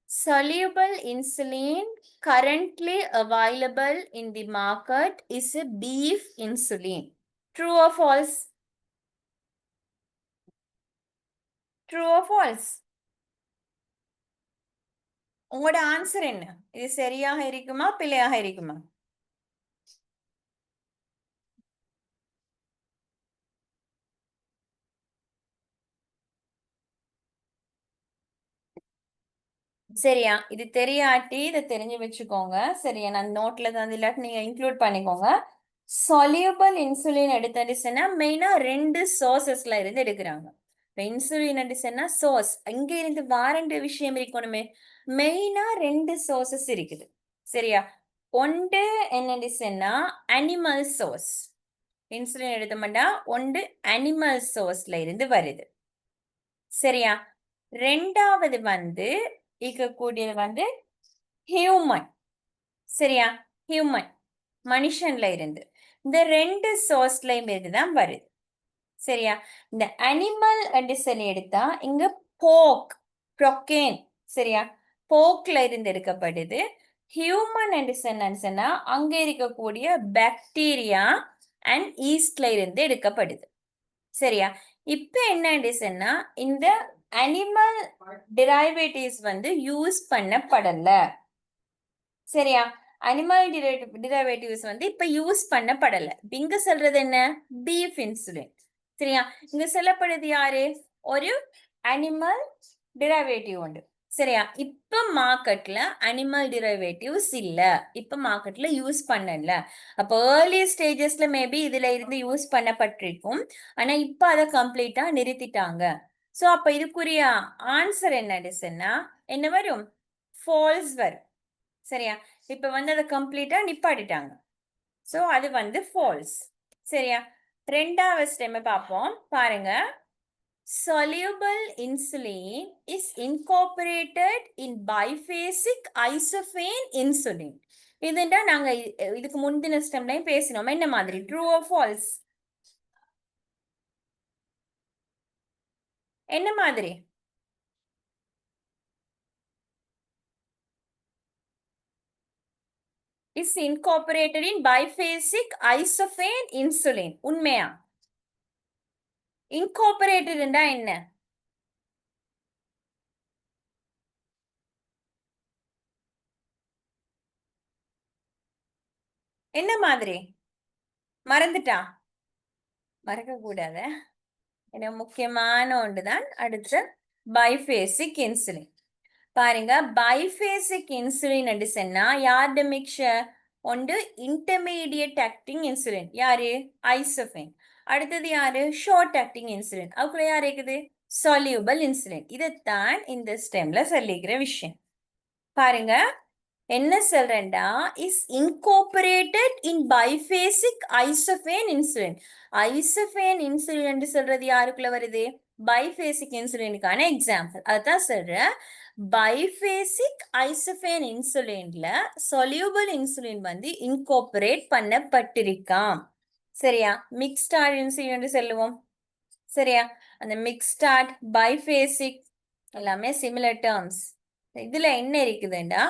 soluble insulin currently available in the market is a beef insulin. True or false? True or false? உங்களோட ஆன்சர் என்ன? இது சரியாக இருக்குமா பிழையாக இருக்குமா? சரியா? இது தெரியாட்டி இதை தெரிஞ்சு வச்சுக்கோங்க. சரியா? நான் நோட்ல தான் இல்லாட்டி நீங்க இன்க்ளூட் பண்ணிக்கோங்க. soluble இன்சுலின் எடுத்துச்சுன்னா மெயினா 2 சோர்சஸ்ல இருந்து எடுக்கிறாங்க. இன்சுலின் எடுத்துச்சுன்னா சோர்ஸ் அங்க இருந்து வாரண்ட விஷயம் இருக்கணுமே. மெயினா 2 சோர்சஸ் இருக்குது. சரியா? ஒன்று என்னடிச்சுன்னா அனிமல் சோர்ஸ். இன்சுலின் எடுத்தோம்னா ஒன்று அனிமல் சோர்ஸ்ல இருந்து வருது. சரியா? ரெண்டாவது இருக்கக்கூடியது ஹியூமன். சரியா? ஹியூமன் மனுஷன்ல இருந்து. இந்த 2 சோர்ஸ்லயும் இருந்துதான் வருது. சரியா? இந்த அனிமல் என்று சொல்லி எடுத்தா இங்க போக் ப்ரொகேன். சரியா? போக்ல இருந்து எடுக்கப்படுது. ஹியூமன் என்று சொன்னா அங்க இருக்கக்கூடிய பாக்டீரியா அண்ட் ஈஸ்ட்ல இருந்து எடுக்கப்படுது. சரியா? இப்ப என்ன சொன்னா இந்த அனிமல் டிரைவேட்டிவ்ஸ் யூஸ் பண்ணப்படல. சரியா? அனிமல் டிரைவேட்டிவ்ஸ் இப்ப யூஸ் பண்ணப்படல. இங்க சொல்றது என்ன? Beef insulin. சரியா? இங்க சொல்லப்படுது யாரு? ஒரு அனிமல் டிரைவேட்டிவ் உண்டு. சரியா? இப்ப மார்க்கெட்ல அனிமல் டிரைவேட்டிவ்ஸ் இல்ல. இப்ப மார்க்கெட்ல யூஸ் பண்ணல. அப்ப ஏர்லி ஸ்டேஜஸ்ல மேபி இதுல இருந்து யூஸ் பண்ணப்பட்டிருக்கும். ஆனா இப்ப அதை கம்ப்ளீட்டா நிறுத்திட்டாங்க. சோ அப்ப இதுக்குரிய ஆன்சர் என்ன என்ன வரும்? ஃபால்ஸ் வரும். சரியா? இப்ப அதை கம்ப்ளீட்டா நிப்பாட்டிட்டாங்க. சோ அது ஃபால்ஸ். சரியா? ரெண்டாவது ஸ்டெம் பார்ப்போம். பாருங்க, soluble insulin is incorporated in biphasic isophane insulin. இதுண்டா நாங்க இதுக்கு முந்தின ஸ்டெம்லையும் பேசினோம். என்ன மாதிரி? True or false? என்ன மாதிரி? is incorporated in biphasic isophane insulin. உண்மையா? incorporated என்ன? என்ன மாதிரி? மறந்துட்டா? மறக்க கூடாத. என்ன முக்கியமான ஒன்றுதான் அடுத்த பைபேசிக் இன்சுலின். பாருங்க, பைபேசிக் இன்சுலின் என்று சொன்னா யாருடைய மிக்சர்? ஒன்று இன்டர்மீடியட் ஆக்டிங் இன்சுலின். யாரு? ஐசோஃபேன். அடுத்தது யாரு? Short acting insulin. அதுக்குள்ள யார் இருக்குது? soluble insulin. இதைத்தான் இந்த ஸ்டெம்ல சொல்லிக்கிற விஷயம். பாருங்க, என்ன சொல்றேன்டா, is incorporated in biphasic isophane insulin. Isophane insulin என்று சொல்றது யாருக்குள்ள வருது? பைபேசிக் இன்சுலினுக்கான எக்ஸாம்பிள். அதான் சொல்றேன், பைபேசிக் ஐசோஃபேன் இன்சுலின்ல soluble இன்சுலின் இன்கோபரேட் பண்ணப்பட்டிருக்காம். சரியா? மிக்ஸ்டார்ட் இன்சுலின் என்று சொல்லுவோம். சரியா? அந்த மிக்ஸ்டார்ட் பைபேசிக் எல்லாமே சிமிலர் டேர்ம்ஸ். இதுல என்ன இருக்குதுன்னா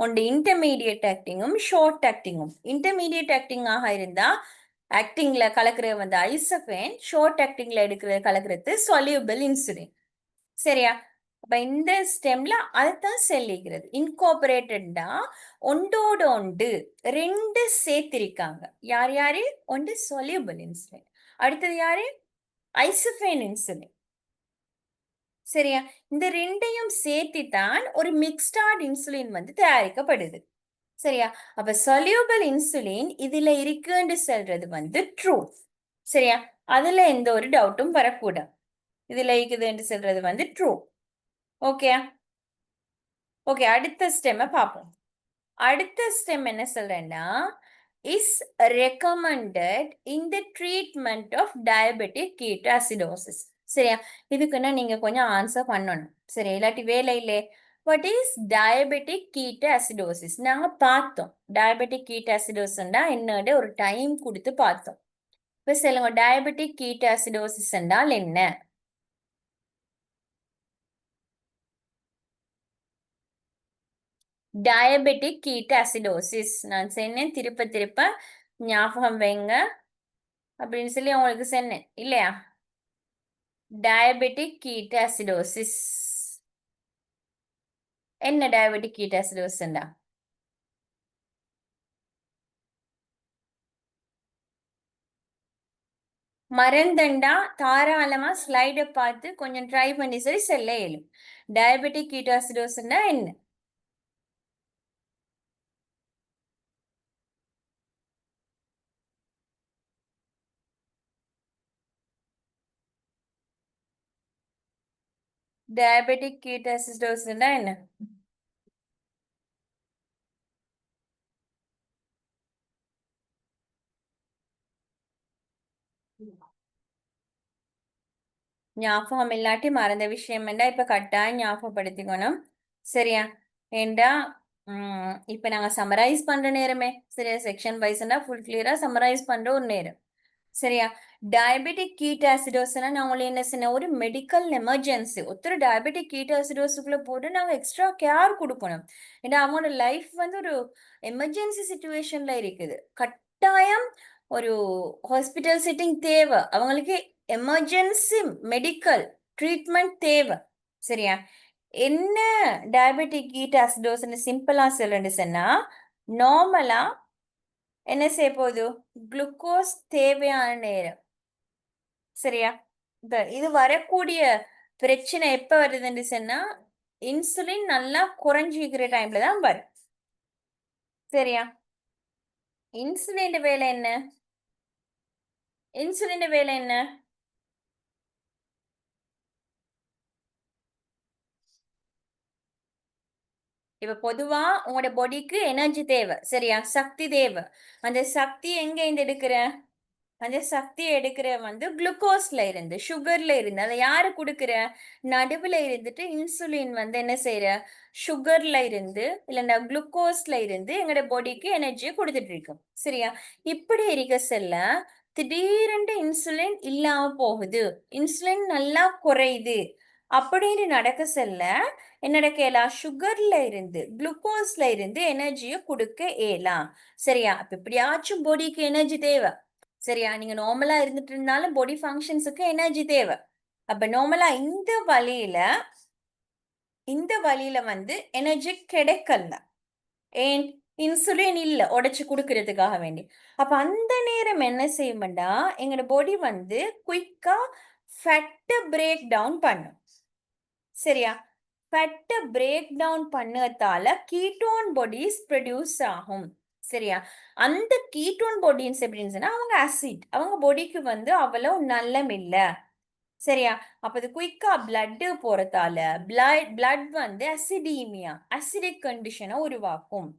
ஒன்று இன்டர்மீடியட் ஆக்டிங்கும் ஷார்ட் ஆக்டிங்கும். இன்டர்மீடியட் ஆக்டிங் ஆக இருந்தா ஆக்டிங்ல கலக்குறது ஐசோஃபேன், ஷார்ட் ஆக்டிங்ல எடுக்கிறது கலக்குறது soluble இன்சுலின். சரியா? அப்ப இந்த ஸ்டெம்ல அதைத்தான் சொல்லிக்கிறது. இன்கார்பரேட்டட்னா ஒன்றோட ஒன்று ரெண்டு சேர்த்திருக்காங்க. யார் யாரு? ஒன்று soluble இன்சுலின், அடுத்தது யாரு? ஐசோஃபேன் இன்சுலின். சரியா? இந்த ரெண்டையும் சேர்த்துதான் ஒரு மிக்ஸ்டார்ட் இன்சுலின் வந்து தயாரிக்கப்படுது. சரியா? அப்ப soluble இன்சுலின் இதுல இருக்குன்னு சொல்றது வந்து ட்ரூ. சரியா? அதுல எந்த ஒரு டவுட்டும் வரக்கூடாது. இதுல இருக்குதுன்னு சொல்றது வந்து ட்ரூ. ஓகே ஓகே, அடுத்த ஸ்டெம் பார்ப்போம். அடுத்த ஸ்டெம் என்ன சொல்றேன்னா, is recommended in the treatment of diabetic ketoacidosis. சரியா? இதுக்குன்னா நீங்க கொஞ்சம் ஆன்சர் பண்ணணும். சரி, இல்லாட்டி வேலை இல்லை. What is diabetic ketoacidosis? நாங்க பார்த்தோம் டயபெட்டிக் கீட்டோசிடோசிஸ்னா என்னோட ஒரு டைம் கொடுத்து பார்த்தோம். இப்ப சொல்லுங்க, டயபெட்டிக் கீட்டோசிடோசிஸ் என்றால் என்ன? டயபெட்டிக் கீட்டோசிடோசிஸ் நான் சொன்னேன், திருப்ப திருப்ப ஞாபகம் வைங்க அப்படின்னு சொல்லி உங்களுக்கு சொன்னேன் இல்லையா? டயபெட்டிக் கீட்டோசிடோசிஸ் என்ன? டயபெட்டிக் கீட்டோசிடோசிஸ்டா மறந்தண்டா தாராளமா ஸ்லைடை பார்த்து கொஞ்சம் ட்ரை பண்ணி சரி செல்ல இயலும். டயபெட்டிக் கீட்டோசிடோசிஸ்னா என்ன? டயபெட்டிக் கீட்டோசிடோசிஸ்னா என்ன? ஞாபகம் இல்லாட்டி மறந்த விஷயம் வேண்டா இப்ப கட்டாயம் ஞாபகப்படுத்திக்கணும். சரியா? ஏண்டா இப்ப நாங்க சம்மரைஸ் பண்ற நேரமே சரியா, செக்ஷன் வைஸ்னா ஃபுல் கிளியரா சம்மரைஸ் பண்ற ஒரு நேரம். சரியா? டயபெட்டிக் கீட்டோசிடோஸ்னா நான் உங்களுக்கு என்ன சொன்னேன், ஒரு மெடிக்கல் எமர்ஜென்சி. ஒருத்தர் டயபெட்டிக் கீட்டோசிடோஸுக்குள்ள போட்டு நாங்க எக்ஸ்ட்ரா கேர் கொடுக்கணும். ஏன்னா அவங்களோட லைஃப் வந்து ஒரு எமர்ஜென்சி சுச்சுவேஷன்ல இருக்குது. கட்டாயம் ஒரு ஹாஸ்பிட்டல் செட்டிங் தேவை அவங்களுக்கு. எமர்ஜென்சி மெடிக்கல் ட்ரீட்மெண்ட் தேவை. சரியா? என்ன டயபெட்டிக் கீட்டோசிடோஸ்னு சிம்பிளா சொல்லணும்னு சொன்னா, நார்மலா என்ன செய்ய போகுது, குளுக்கோஸ் தேவையான நேரம். சரியா? இது வரக்கூடிய பிரச்சனை எப்ப வருதுன்னு சொன்னா, இன்சுலின் நல்லா குறைஞ்சிக்கிற டைம்ல தான் வரும். சரியா? இன்சுலின் வேலை என்ன? இன்சுலின் வேலை என்ன? இப்ப பொதுவா உங்களோட பாடிக்கு எனர்ஜி தேவை. சரியா? சக்தி தேவை. அந்த சக்தி எங்க இருந்து எடுக்கிற? அந்த சக்தியை எடுக்கிற வந்து குளுக்கோஸ்ல இருந்து, சுகர்ல இருந்து. அதை யாரு கொடுக்குற? நடுவுல இருந்துட்டு இன்சுலின் வந்து என்ன செய்யற? சுகர்ல இருந்து இல்லைன்னா குளுக்கோஸ்ல இருந்து எங்களோட பாடிக்கு எனர்ஜியை கொடுத்துட்டு இருக்கும். சரியா? இப்படி இருக்க செல்ல திடீரென்று இன்சுலின் இல்லாம போகுது, இன்சுலின் நல்லா குறையுது அப்படின்னு நடக்க செல்ல என்ன நடக்கலாம்? சுகர்ல இருந்து குளுக்கோஸ்ல இருந்து எனர்ஜியை கொடுக்க இயலாம். சரியா? அப்ப எப்படியாச்சும் பாடிக்கு எனர்ஜி தேவை. சரியா? நீங்க நார்மலா இருந்துட்டு இருந்தாலும் பாடி ஃபங்க்ஷன்ஸுக்கு எனர்ஜி தேவை. அப்ப நார்மலா இந்த வழியில வந்து எனர்ஜி கிடைக்கல. ஏன்? இன்சுலின் இல்ல உடைச்சு கொடுக்கறதுக்காக வேண்டி. அப்ப அந்த நேரம் என்ன செய்யும்டா, எங்களோட பாடி வந்து குயிக்கா ஃபேட்டை பிரேக் டவுன் பண்ணும். சரியா? ஃபேட்டை பிரேக் டவுன் பண்ணதால கீட்டோன் பாடிஸ் ப்ரொடியூஸ் ஆகும். சரியா? அந்த கீட்டோன் பாடிஸ் எப்படின்னு சொன்னா அவங்க ஆசிட், அவங்க பாடிக்கு வந்து அவ்வளவு நல்லம் இல்ல. சரியா? அப்ப இது குயிக்கா பிளட் போறதால பிளட் வந்து அசிடீமியா, அசிடிக் கண்டிஷனை உருவாக்கும்.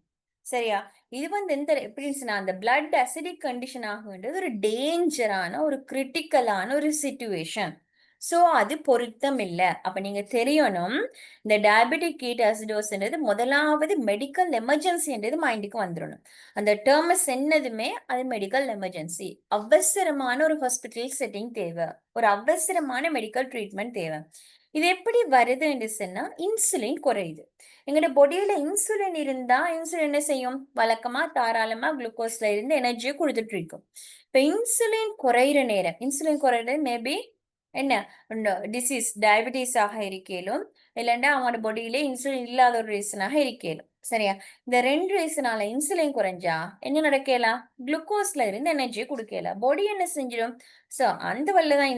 சரியா? இது வந்து எந்த எப்படின்னு சொன்னா, அந்த பிளட் அசிடிக் கண்டிஷன் ஆகுன்றது ஒரு டேஞ்சரான ஒரு கிரிட்டிக்கலான ஒரு சிச்சுவேஷன். சோ அது பொருத்தம் இல்லை. அப்ப நீங்க தெரியணும், இந்த டயபெட்டிக் கீட்டோசிடோஸ்ன்றது முதலாவது மெடிக்கல் எமர்ஜென்சின்றது மைண்டுக்கு வந்துடணும். அந்த டேர்மஸ் என்னதுமே அது மெடிக்கல் எமர்ஜென்சி. அவசரமான ஒரு ஹாஸ்பிட்டல் செட்டிங் தேவை, ஒரு அவசரமான மெடிக்கல் ட்ரீட்மெண்ட் தேவை. இது எப்படி வருதுன்னு சொன்னா, இன்சுலின் குறையுது. எங்களோட பொடியில இன்சுலின் இருந்தா இன்சுலின் என்ன செய்யும்? வழக்கமா தாராளமா குளுக்கோஸ்ல இருந்து எனர்ஜியை கொடுத்துட்டு இருக்கும். இப்ப இன்சுலின் குறையிற நேரம், இன்சுலின் குறையிற மேபி என்ன டிசீஸ் டயபிட்டிஸாக இருக்கலும் இல்லைன்னா அவங்களோட பாடியில இன்சுலின் இல்லாத ஒரு ரீசனாக இருக்கலும். சரியா? இந்த ரெண்டு ரீசனால இன்சுலின் குறைஞ்சா என்ன நடக்கலாம்? குளுக்கோஸ்ல இருந்து எனர்ஜி கொடுக்கல. பாடி என்ன செஞ்சிடும்? சோ அந்த வழிதான்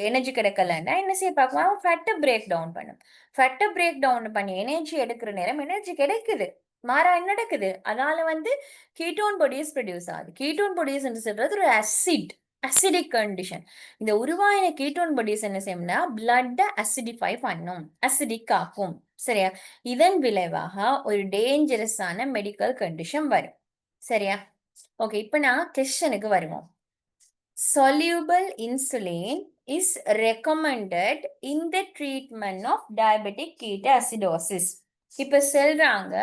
எனர்ஜி கிடைக்கலன்னா என்ன செய்ய பார்க்கலாம்? ஃபேட்டை பிரேக் டவுன் பண்ணும். ஃபேட்டை பிரேக் டவுன் பண்ணி எனர்ஜி எடுக்கிற நேரம் எனர்ஜி கிடைக்குது. மாறா என்ன நடக்குது? அதனால கீட்டோன் பாடிஸ் ப்ரொடியூஸ் ஆகுது. கீட்டோன் பாடிஸ் சொல்றது ஒரு அசிடிக் கண்டிஷன். இந்த உருவாயின கீட்டோன் பாடிஸ் என்ன செய்யும்னா பிளட்டை அசிடிஃபை பண்ணும், அசிடிக் ஆக்கும். சரியா? இதன் விளைவாக ஒரு டேஞ்சரஸான மெடிக்கல் கண்டிஷன் வரும். சரியா? ஓகே, இப்ப நான் கொஸ்டினுக்கு வருவோம். Soluble insulin is recommended in the treatment of diabetic ketoacidosis. இப்ப சொல்றாங்க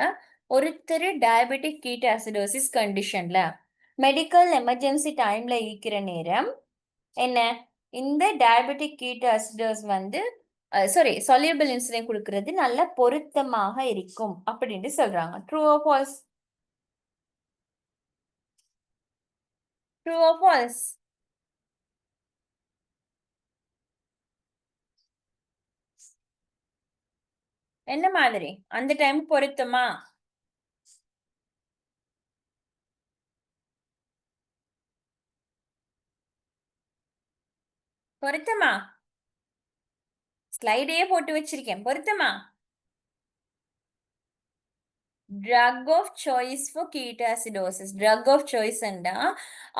ஒருத்தர் டயபெட்டிக் கீட்டோசிடோசிஸ் கண்டிஷன்ல மெடிக்கல் எமர்ஜென்சி டைம்ல இருக்கிற நேரம் என்ன இந்த டயபெட்டிக் கீட்டோசிடோஸ் சாரி soluble இன்சுலின் கொடுக்கிறது நல்ல பொருத்தமாக இருக்கும் அப்படின்னு சொல்றாங்க. True or false? True or falls? என்ன மாதிரி அந்த டைம் பொருத்தமா? பொருத்தமா? ஸ்லைடையே போட்டு வச்சிருக்கேன். பொருத்தமா? Drug of choice for ketoacidosis. Drug of சாய்ஸ்ண்டா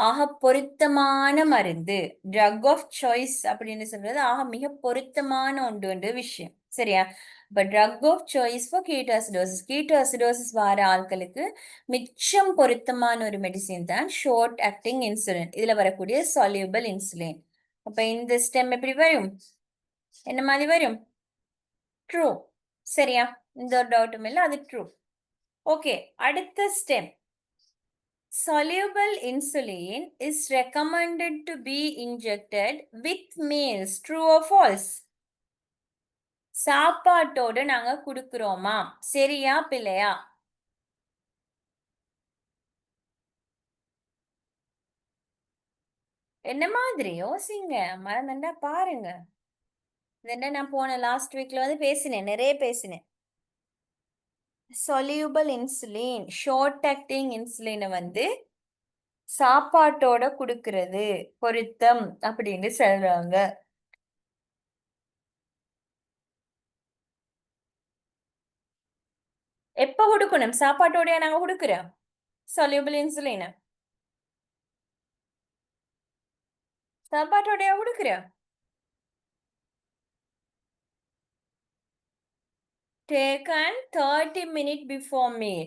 ஆக பொருத்தமான மருந்து. ட்ரக் ஆஃப் சாய்ஸ் அப்படின்னு சொல்றது ஆக மிக பொருத்தமான ஒன்று விஷயம். சரியா? இப்ப drug of choice for ketoacidosis, ketoacidosis வர ஆட்களுக்கு மிச்சம் பொருத்தமான ஒரு மெடிசின் தான் ஷார்ட் ஆக்டிங் இன்சுலின். இதுல வரக்கூடிய soluble இன்சுலின். அப்ப இந்த ஸ்டெம் எப்படி வரும்? என்ன மாதிரி வரும்? ட்ரூ. சரியா? இந்த ஒரு டவுட்டும் இல்லை, அது ட்ரூ. ஓகே, அடுத்த stem. Soluble insulin is recommended to be injected with meals. True or false? சாப்பாட்டோட நாங்க குடுக்குறோமா? சரியா பிள்ளையா? என்ன மாதிரி யோசிங்க, மறந்துண்டா பாருங்க. என்ன நான் போன லாஸ்ட் வீக்ல பேசினேன், நிறைய பேசினேன். soluble இன்சுலின், ஷார்ட் ஆக்டிங் இன்சுலினை சாப்பாட்டோட குடுக்கிறது பொருத்தம் அப்படின்னு சொல்றாங்க. எப்ப கொடுக்கணும்? சாப்பாட்டோடய நாங்க கொடுக்குறோம் soluble இன்சுலின். சாப்பாட்டோடய கொடுக்குறோம். Taken 30 minutes before meal.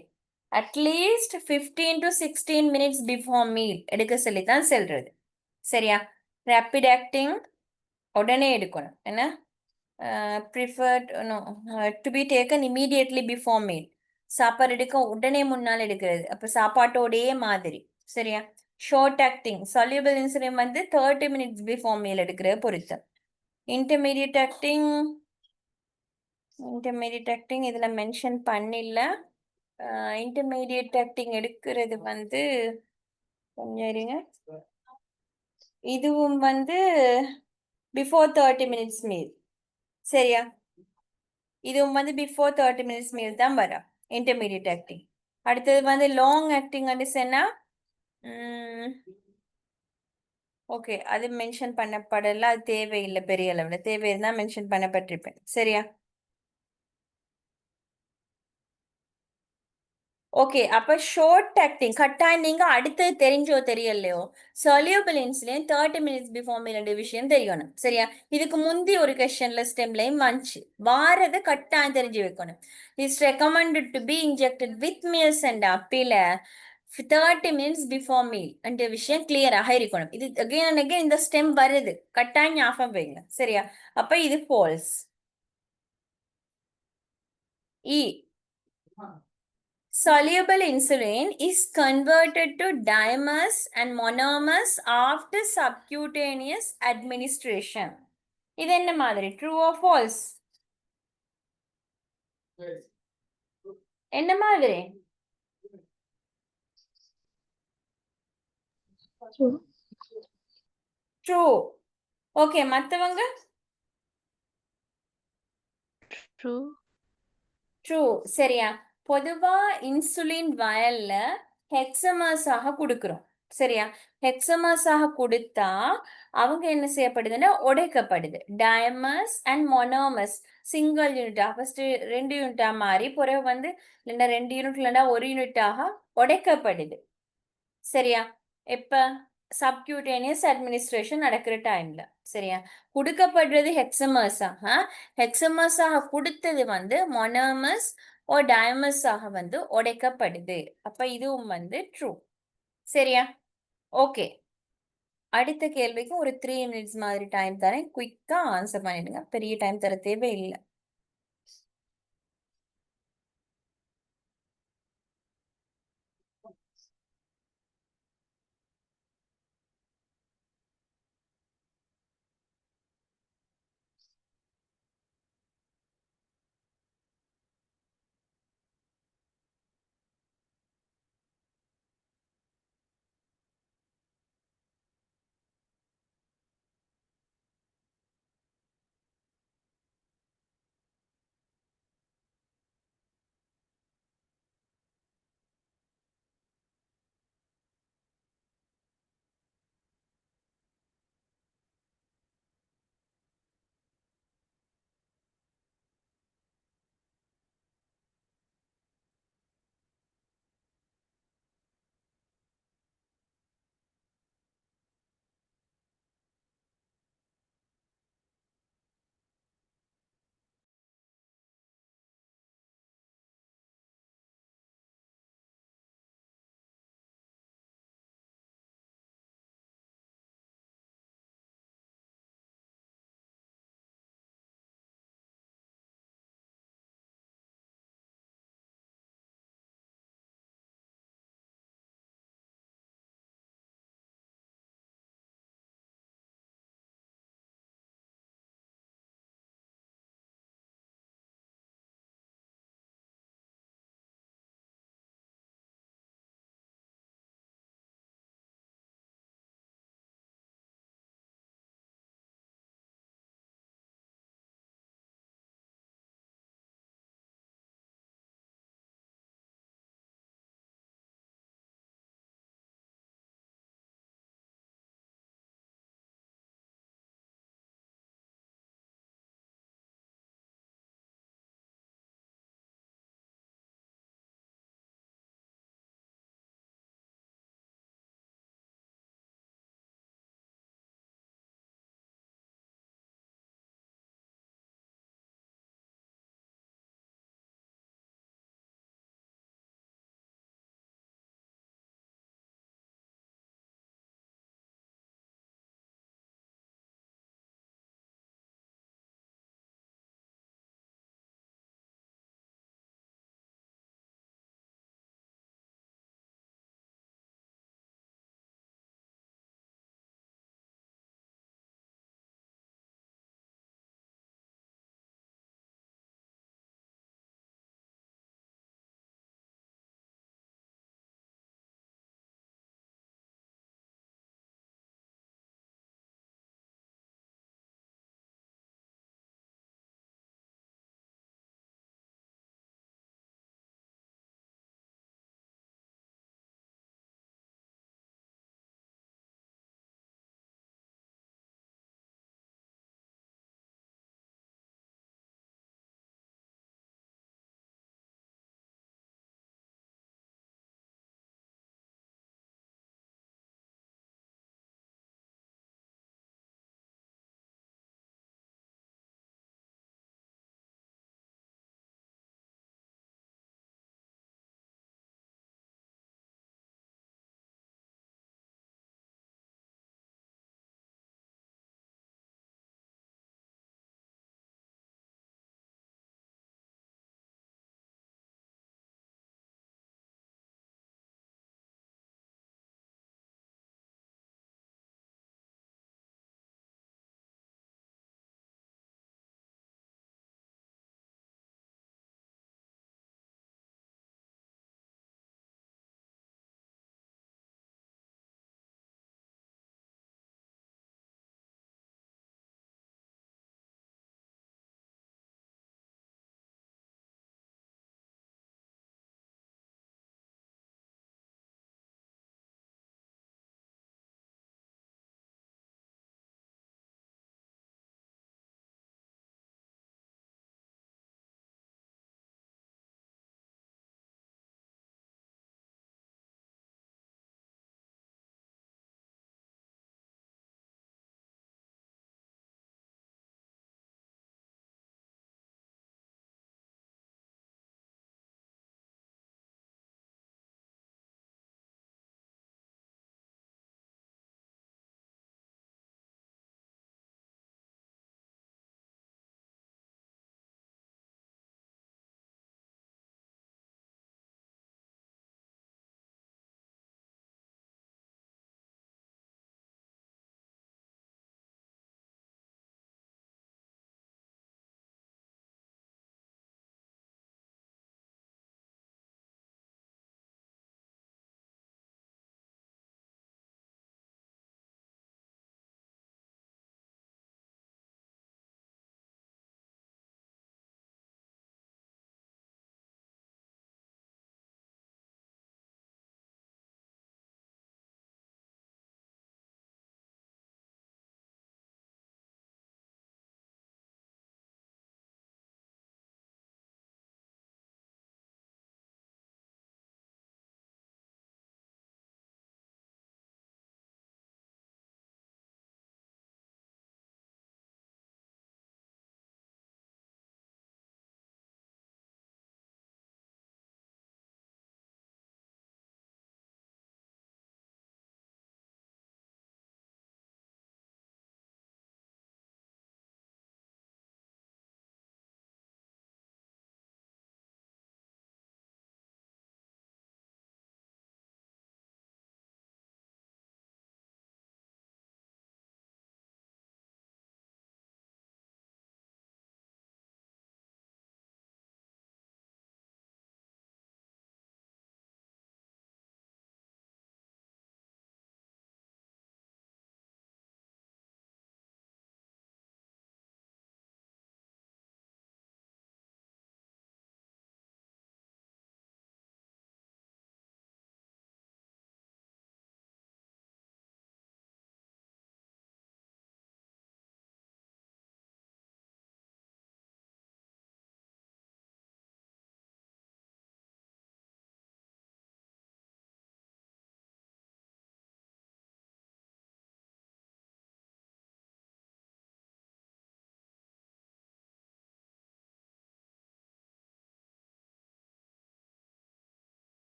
At least 15 to 16 minutes before meal எடுக்க சொல்லித்தான் சொல்றது. சரியா? rapid acting உடனே எடுக்கணும். என்ன? preferred no to be taken immediately before meal. சாப்பாடு எடுக்க உடனே முன்னால் எடுக்கிறது. அப்ப சாப்பாட்டோடயே மாதிரி. சரியா? Short acting soluble insulin 30 minutes before meal எடுக்கிறது பொருத்தம். இன்டர்மீடியட் ஆக்டிங் இதுல மென்ஷன் பண்ணில. இன்டர்மீடியட் ஆக்டிங் எடுக்கிறது கொஞ்சம் இருங்க. இதுவும் பிஃபோர் 30 minutes மீல். சரியா? இதுவும் பிஃபோர் 30 minutes மீல் தான் வரும் இன்டர்மீடியட் ஆக்டிங். அடுத்தது லாங் ஆக்டிங் சொன்னா ஓகே, அது மென்ஷன் பண்ணப்படல. அது தேவையில்லை, பெரிய அளவுல தேவை இருந்தா மென்ஷன் பண்ணப்பட்டிருப்பேன். சரியா? ஓகே, அப்ப ஷார்ட் ஆக்டிங் கட்டாயம் நீங்க அடுத்தது தெரிஞ்சோ தெரியலையோ soluble insulin 30 minutes before meal விஷயம் தெரியணும். சரியா? இதுக்கு முந்தி ஒரு கொஸ்டின்ல ஸ்டெம்லையும் வந்துச்சு. வாரது கட்டாயம் தெரிஞ்சு வைக்கணும். Is recommended to be injected with meals and அப்பில 30 minutes before meal என்ற விஷயம் கிளியராக இருக்கணும். இது அகைன் அண்ட் அகைன் இந்த ஸ்டெம் வருது, கட்டாயம் ஞாபகம் வைங்க. சரியா? அப்ப இது false. E Soluble insulin is converted to dimers and monomers after subcutaneous administration. இது என்ன மாதிரி? True or false? என்ன மாதிரி? True. Okay, மத்தவங்க true. ட்ரூ. சரியா? பொதுவா இன்சுலின் வயல்ல ஹெக்ஸமர்ஸாக கொடுக்கிறோம். சரியா? ஹெக்ஸமர்ஸாக கொடுத்தா அவங்க என்ன செய்யப்படுதுன்னா உடைக்கப்படுது. டயமர்ஸ் அண்ட் மொனோமர்ஸ் சிங்கிள் யூனிட்டா ஃபர்ஸ்ட் 2 யூனிட்டா மாறி பிறகு வந்து இல்லைன்னா 2 யூனிட் இல்லைன்னா 1 யூனிட்டாக உடைக்கப்படுது. சரியா? எப்ப சப்கியூட்டேனியஸ் அட்மினிஸ்ட்ரேஷன் நடக்கிற டைம்ல. சரியா? கொடுக்கப்படுறது ஹெக்ஸமர்ஸாக, ஹெக்ஸமர்ஸாக கொடுத்தது வந்து மொனோமர்ஸ் ஓ டயமர்ஸாக வந்து உடைக்கப்படுது. அப்ப இதுவும் வந்து ட்ரூ. சரியா? ஓகே. அடுத்த கேள்விக்கு ஒரு 3 மினிட்ஸ் மாதிரி டைம் தரேன். குயிக்கா ஆன்சர் பண்ணிடுங்க. பெரிய டைம் தர தேவையில்லை.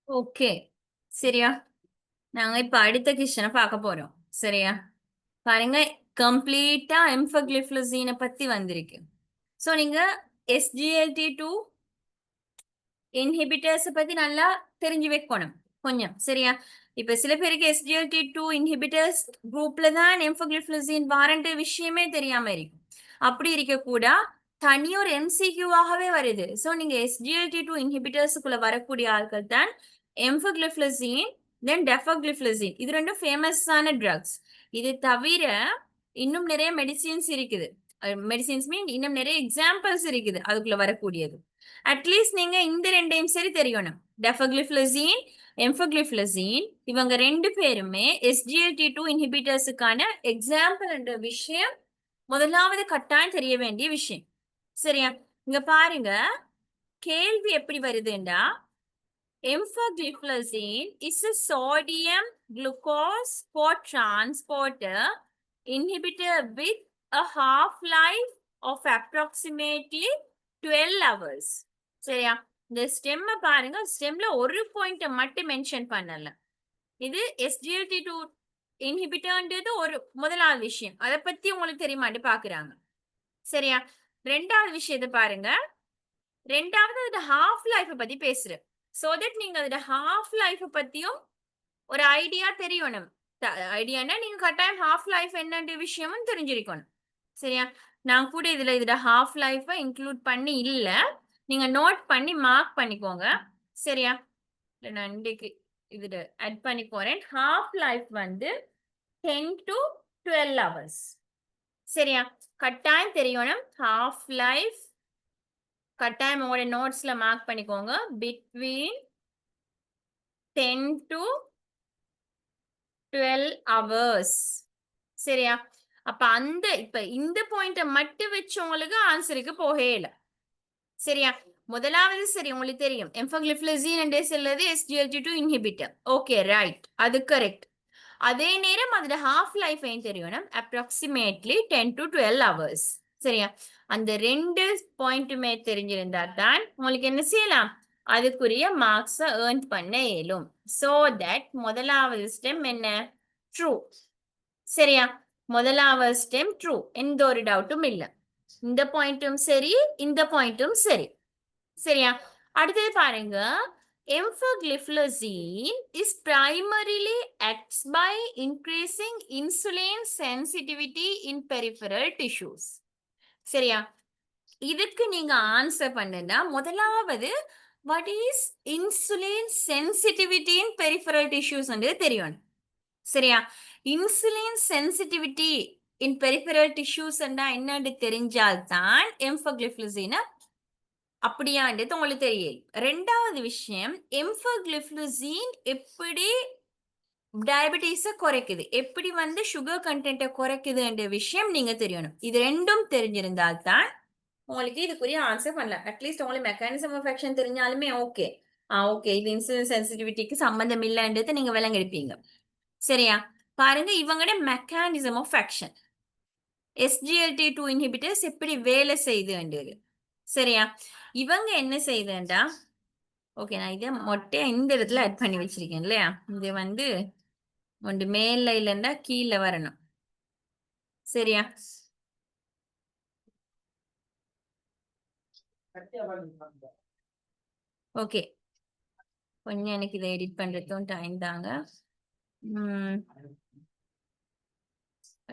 ஓகே, சரியா? நாங்க இப்ப அடுத்த கொஸ்டினை பார்க்க போறோம். சரியா? பாருங்க, கம்ப்ளீட்டா எம்பக்லிஃப்ளோஸினை பத்தி வந்திருக்கு. சோ நீங்க SGLT2 இன்ஹிபிட்டர்ஸ் பத்தி நல்லா தெரிஞ்சு வைக்கணும் கொஞ்சம். சரியா? இப்ப சில பேருக்கு SGLT2 இன்ஹிபிட்டர்ஸ் குரூப்ல தான் எம்பக்லிஃப்ளோஸின் வாரண்ட் விஷயமே தெரியாம இருக்கும். அப்படி இருக்க கூட தனியொரு MCQ-ஆகவே வருது. சோ நீங்க SGLT2 இன்ஹிபிட்டர்ஸ்க்குள்ள வரக்கூடிய ஆட்கள் தான் எம்பக்லிஃப்ளோஸின், தென் டெஃபக்லிஃப்ளோஸின். இது ரெண்டும் ஃபேமஸான ட்ரக்ஸ். இது தவிர இன்னும் நிறைய மெடிசின்ஸ் இருக்குது. மெடிசின்ஸ் மீன் இன்னும் நிறைய எக்ஸாம்பிள்ஸ் இருக்குது அதுக்குள்ள வரக்கூடியது. அட்லீஸ்ட் நீங்க இந்த ரெண்டையும் சரி தெரியணும். டெஃபக்லிஃப்ளோஸின், எம்பக்லிஃப்ளோஸின் இவங்க ரெண்டு பேருமே SGLT2 இன்ஹிபிட்டர்ஸுக்கான எக்ஸாம்பிள் என்ற விஷயம் முதலாவது கட்டாயம் தெரிய வேண்டிய விஷயம். சரியா? இங்க பாருங்க, கேள்வி எப்படி வருதுண்டா, empagliflozin is a sodium glucose transporter inhibitor with a half-life of approximately 12 hours. சரியா? இந்த ஸ்டெம் பாருங்க, ஸ்டெம்ல ஒரு பாயிண்ட் மட்டும் மென்ஷன் பண்ணல. இது SGLT2 இன்ஹிபிட்டர்ன்றது ஒரு முதலாவது விஷயம். அதை பத்தி உங்களுக்கு தெரியுமான்னு பாக்குறாங்க. சரியா? ரெண்டாவது விஷயத்தை பாருங்க, ரெண்டாவது அது ஹாஃப் லைஃப் பத்தி பேசுறேன். சோ தட் நீங்க அதோட ஹாஃப் லைஃப் பத்தியும் ஒரு ஐடியா தெரியணும். ஐடியானா நீங்க கட்டாயம் ஹாஃப் லைஃப் என்னன்ற விஷயமும் தெரிஞ்சிருக்கணும். சரியா? நான் கூட இதோட ஹாஃப் லைஃப் இன்க்ளூட் பண்ணி இல்ல, நீங்க நோட் பண்ணி மார்க் பண்ணிக்கோங்க. சரியா? நான் இன்றைக்கு இதுல ஆட் பண்ணி போறேன். ஹாஃப் லைஃப் வந்து 10 to 12 hours. சரியா? கட்டாயம் தெரியணும். ஹாஃப் லைஃப் கட்டாயம் உங்களோட நோட்ஸ்ல மார்க் பண்ணிக்கோங்க. Between 10 to 12 hours. சரியா? அப்ப இப்ப இந்த பாயிண்ட மட்டும் வச்சு உங்களுக்கு ஆன்சருக்கு போகவே இல்ல. சரியா? முதலாவது சரி, உங்களுக்கு தெரியும் எம்பக்லிஃப்ளோஸின் என்றே சொல்றது SGLT2 இன்ஹிபிட்டர். ஓகே, ரைட், அது கரெக்ட். அதே நேரம் அதோட ஹாஃப் லைஃப் ஏன் தெரியணும், அப்ராக்சிமேட்லி 10 to 12 hours. சரியா? அந்த ரெண்டு பாயிண்ட்டுமே தெரிஞ்சிருந்தா தான் உங்களுக்கு என்ன செய்யலாம், அதுக்குரிய மார்க்ஸ் ஏர்ன் பண்ண இயலும். சோ தட் முதலாவது ஸ்டெம் என்ன, ட்ரூ. சரியா? முதலாவது ஸ்டெம் ட்ரூ, எந்த ஒரு டவுட்டும் இல்ல. இந்த பாயிண்ட்டும் சரி, இந்த பாயிண்ட்டும் சரி. சரியா? அடுத்தது பாருங்க, empagliflozin is primarily acts by increasing insulin sensitivity in peripheral tissues. சரியா? இதுக்கு நீங்க ஆன்சர் பண்ணுனா முதலாவது what is insulin sensitivity in peripheral tissues ன்னு தெரியணும். சரியா? இன்சுலின் சென்சிட்டிவிட்டி இன் பெரிஃபெரல் டிஷ்யூஸ் என்னன்னு தெரிஞ்சால்தான் எம்பக்லிஃப்ளோஸினை அப்படியான்றது உங்களுக்கு தெரியும். ரெண்டாவது விஷயம், எம்பக்லிஃப்ளோஸின் எப்படி டயபெட்டிஸை குறைக்குது, எப்படி வந்து சுகர் கண்டென்ட்டை குறைக்குதுன்ற விஷயம் நீங்க தெரியணும். இது ரெண்டும் தெரிஞ்சிருந்தால்தான் உங்களுக்கு இதுக்குரிய ஆன்சர் பண்ணலாம். அட்லீஸ்ட் உங்களுக்கு மெக்கானிசம் ஆஃப் ஆக்ஷன் தெரிஞ்சாலுமே ஓகே, ஓகே இது இன்சுலின் சென்சிட்டிவிட்டிக்கு சம்பந்தம் இல்லைன்றதை நீங்க விளங்கெடுப்பீங்க. சரியா? பாருங்க, இவங்களோட mechanism of action SGLT2 inhibitors எப்படி வேலை செய்யுதுன்றது. சரியா? இவங்க என்ன செய்யுதுண்டா, ஓகே நான் இதை மொட்டையா இந்த இடத்துல ஆட் பண்ணி வச்சிருக்கேன் இல்லையா, இது வந்து ஒன்று மேல இல்லைன்னா கீழே வரணும். சரியா? ஓகே, கொஞ்சம் எனக்கு இதை எடிட் பண்றதும் டைம் தாங்க.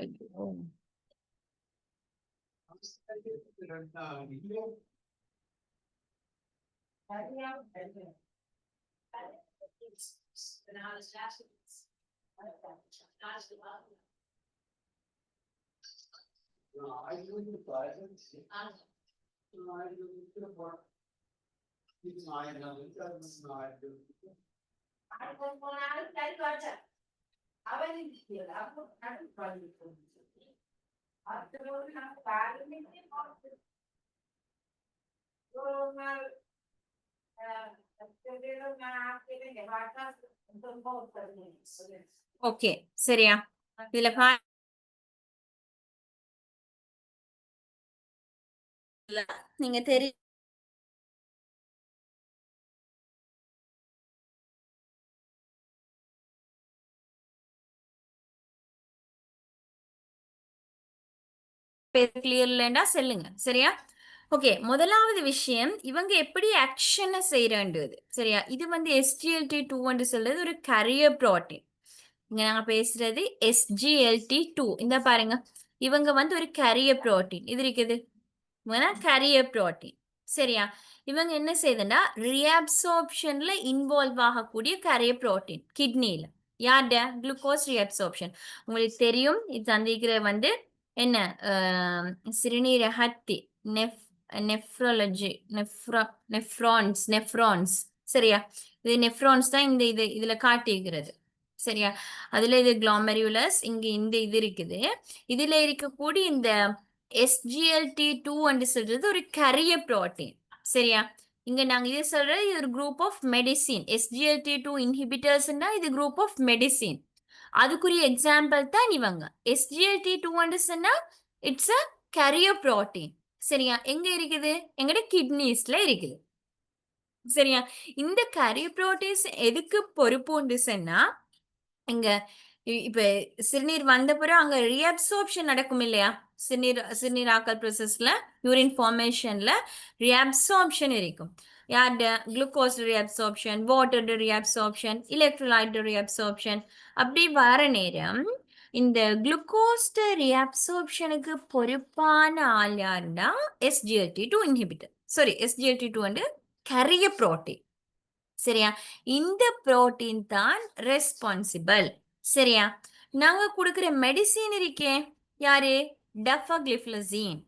ஐயோ. ஓகே, சரியா? இதுல நீங்க கிளியர் இல்லைன்னா சொல்லுங்க. சரியா? ஓகே, முதலாவது விஷயம் இவங்க எப்படி ஆக்ஷனை செய்யறது. சரியா? இது வந்து SGLT2 என்று சொல்றது ஒரு கரியர் புரோட்டீன். இங்க நாங்க பேசுறது SGLT2. இந்த பாருங்க, இவங்க வந்து ஒரு கரியர் புரோட்டீன். இது இருக்குது கரியர் புரோட்டீன். சரியா? இவங்க என்ன செய்யுதுன்னா ரீஅப்சார்ப்ஷன்ல இன்வால்வ் ஆகக்கூடிய கரியர் புரோட்டீன் கிட்னில. யார்ட? Glucose reabsorption. உங்களுக்கு தெரியும், இது சந்திக்கிற வந்து என்ன சிறுநீரகத்தி நெஃப் நெஃப்ராலஜி நெஃப்ரான்ஸ். சரியா? இது நெஃப்ரான்ஸ் தான் இந்த இதுல காட்டியிருக்கிறது. சரியா? அதுல இது குளோமெருலஸ், இங்க இந்த இது இருக்குது. இதுல இருக்கக்கூடிய இந்த SGLT2 என்று சொல்றது ஒரு கரியர் புரோட்டீன். சரியா? இங்க நாங்க இது சொல்றது இது ஒரு குரூப் ஆஃப் மெடிசின். SGLT2 இன்ஹிபிட்டர்ஸ்னா இது குரூப் ஆஃப் மெடிசின். அதுக்குரிய எக்ஸாம்பிள் தான் இவங்க. SGLT2 என்று சொன்னா இட்ஸ் அ கரியர் புரோட்டீன். சரியா? எங்க இருக்குது? எங்கட கிட்னிஸ்ல இருக்குது. சரியா? இந்த கரியர் புரோட்டீன்ஸ் எதுக்கு பொறுப்புண்டு சொன்னா, இங்க இப்ப சிறுநீர் வந்த பிறகு அங்க ரீஅப்சார்ப்ஷன் நடக்கும் இல்லையா? சிறுநீராக்கல் ப்ரோசஸ்ல யூரின் ஃபார்மேஷன்ல ரீஅப்சார்ப்ஷன் இருக்கும். யார்ட? Glucose reabsorption, water reabsorption, electrolyte reabsorption. அப்படி வர நேரம் இந்த குளுக்கோஸ் ரீஅப்சார்ப்ஷனுக்கு பொறுப்பான ஆள் யாருன்னா SGLT2 இன்ஹிபிட்டர். சாரி, SGLT2 வந்து கரிய புரோட்டீன். சரியா? இந்த புரோட்டீன் தான் ரெஸ்பான்சிபிள். சரியா? நாங்க கொடுக்கிற மெடிசின் இருக்கே, யாரு? டெஃபக்ளிஃப்ளசீன்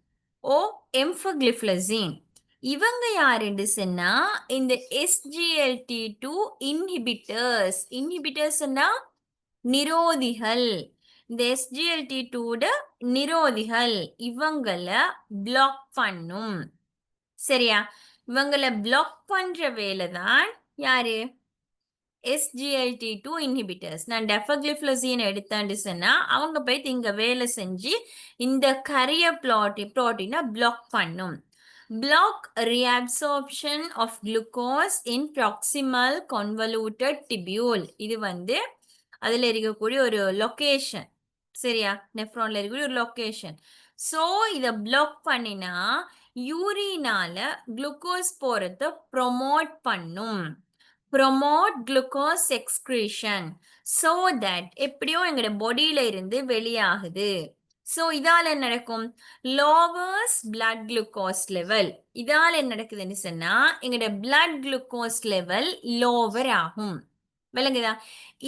ஓ எம்ஃபக்ளிஃப்ளசீன். இவங்க யாருன்னு சொன்னா இந்த SGLT2 இன்ஹிபிட்டர்ஸ். இன்ஹிபிட்டர்ஸ்னா நிரோதிகள். இந்த SGLT2 நிரோதிகள் இவங்கள பிளாக் பண்ணும். சரியா? இவங்கள பிளாக் பண்ற வேலை தான் யாரு? SGLT2 inhibitors. நான் டெஃபக்ளிஃப்ளசீன் எடுத்தான்னு சொன்னா அவங்க போய் இங்க வேலை செஞ்சு இந்த கரிய புரோட்டீனை பிளாக் பண்ணும். Block reabsorption of glucose in proximal convoluted tubule. இது வந்து அதுல இருக்கக்கூடிய ஒரு லொகேஷன். சரியா? நெஃப்ரான்ல இருக்கக்கூடிய ஒரு லொகேஷன். சோ இத பிளாக் பண்ணினா யூரினால குளுக்கோஸ் போறத ப்ரொமோட் பண்ணும். Promote glucose excretion. So that எப்படியோ எங்களோட பாடியில இருந்து வெளியாகுது. சோ இதால என்ன நடக்கும்? Lovers blood glucose level. இதால என்ன நடக்குதுன்னு சொன்னா எங்களோட பிளட் குளுக்கோஸ் லெவல் லோவர் ஆகும். விளங்குதா?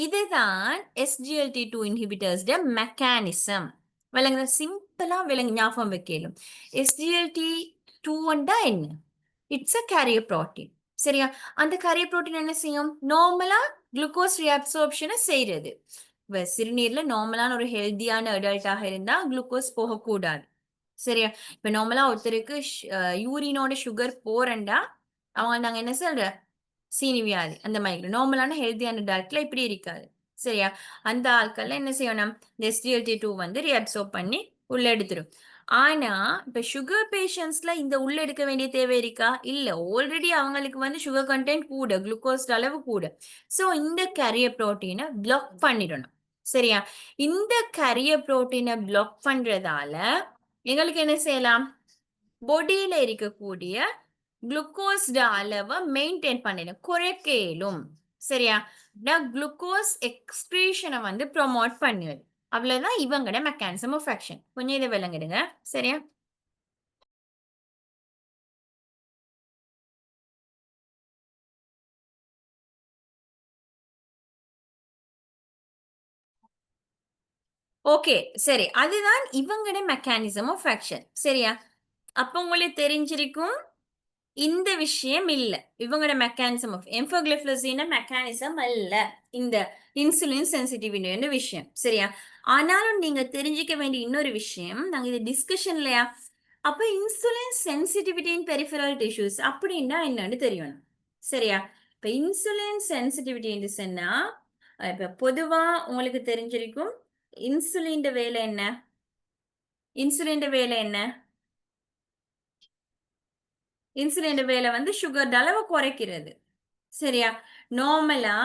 இதுதான் SGLT2 இன்ஹிபிட்டர்ஸ் மெக்கானிசம். விளங்குதா? சிம்பிளா ஞாபகம் வைக்கலும். SGLT2 என்ன? It's a carrier protein. சரியா? அந்த கேரியர் புரோட்டீன் என்ன செய்யும்? நார்மலா குளுக்கோஸ் ரீஅப்சார்ப்ஷனை செய்யறது. சிறுநீர்ல நார்மலான ஒரு ஹெல்தியான அடல்ட்டாக இருந்தா குளுக்கோஸ் போகக்கூடாது. சரியா? இப்ப நார்மலா ஒருத்தருக்கு யூரினோட சுகர் போறண்டா அவங்க நாங்க என்ன சொல்ற? சீனி வியாதி அந்த மாதிரி நார்மலான ஹெல்தியான டயட்ல இப்படி இருக்காது. சரியா? அந்த ஆட்கள்ல என்ன செய்யணும்? இந்த SGLT2 வந்து ரீஅப்சார்ப் பண்ணி உள்ள எடுத்துரும். ஆனா இப்ப சுகர் பேஷண்ட்ஸ்ல இந்த உள்ள எடுக்க வேண்டிய தேவை இருக்கா? இல்ல. ஆல்ரெடி அவங்களுக்கு வந்து சுகர் கண்டென்ட் கூட, குளுக்கோஸ் அளவு கூட. சோ இந்த கேரியர் புரோட்டீனை பிளாக் பண்ணிடணும். சரியா? இந்த கேரியர் புரோட்டீனை பிளாக் பண்றதால எங்களுக்கு என்ன செய்யலாம்? பாடியில இருக்கக்கூடிய குளுக்கோஸ் அளவை மெயின்டைன் பண்ணிடும், குறைக்க இயலும். சரியா? குளுக்கோஸ் எக்ஸ்கிரீஷனை வந்து ப்ரொமோட் பண்ணுவது. அவ்வளவுதான் இவங்கட மெக்கானிசம் ஆஃப் ஆக்ஷன். கொஞ்சம் இதை விளங்கிடுங்க. சரியா? ஓகே, சரி. அதுதான் இவங்கட மெக்கானிசம் ஆஃப் ஆக்ஷன். சரியா? அப்ப உங்களுக்கு தெரிஞ்சிருக்கும் இந்த விஷயம் இல்ல. இவங்களோட மெக்கானிசம் ஆஃப் எம்ஃபோகிளிஃப்ளோசின் மெக்கானிசம் அல்ல இந்த இன்சுலின் சென்சிட்டிவிட்டி விஷயம். சரியா? ஆனாலும் நீங்க தெரிஞ்சுக்க வேண்டிய இன்னொரு விஷயம், நாங்க இது டிஸ்கஷன்லயா அப்ப இன்சுலின் சென்சிட்டிவிட்டி இன் பெரிஃபெரல் டிஷ்யூஸ் அப்படின்னா என்னன்னு தெரியணும். சரியா? இப்ப இன்சுலின் சென்சிட்டிவிட்டி சொன்னா இப்ப பொதுவா உங்களுக்கு தெரிஞ்சிருக்கும் இன்சுலின் வேலை என்ன? இன்சுலின் வேலை என்ன? இன்சுலின் வேலை வந்து சுகர் அளவை குறைக்கிறது. சரியா? நார்மலா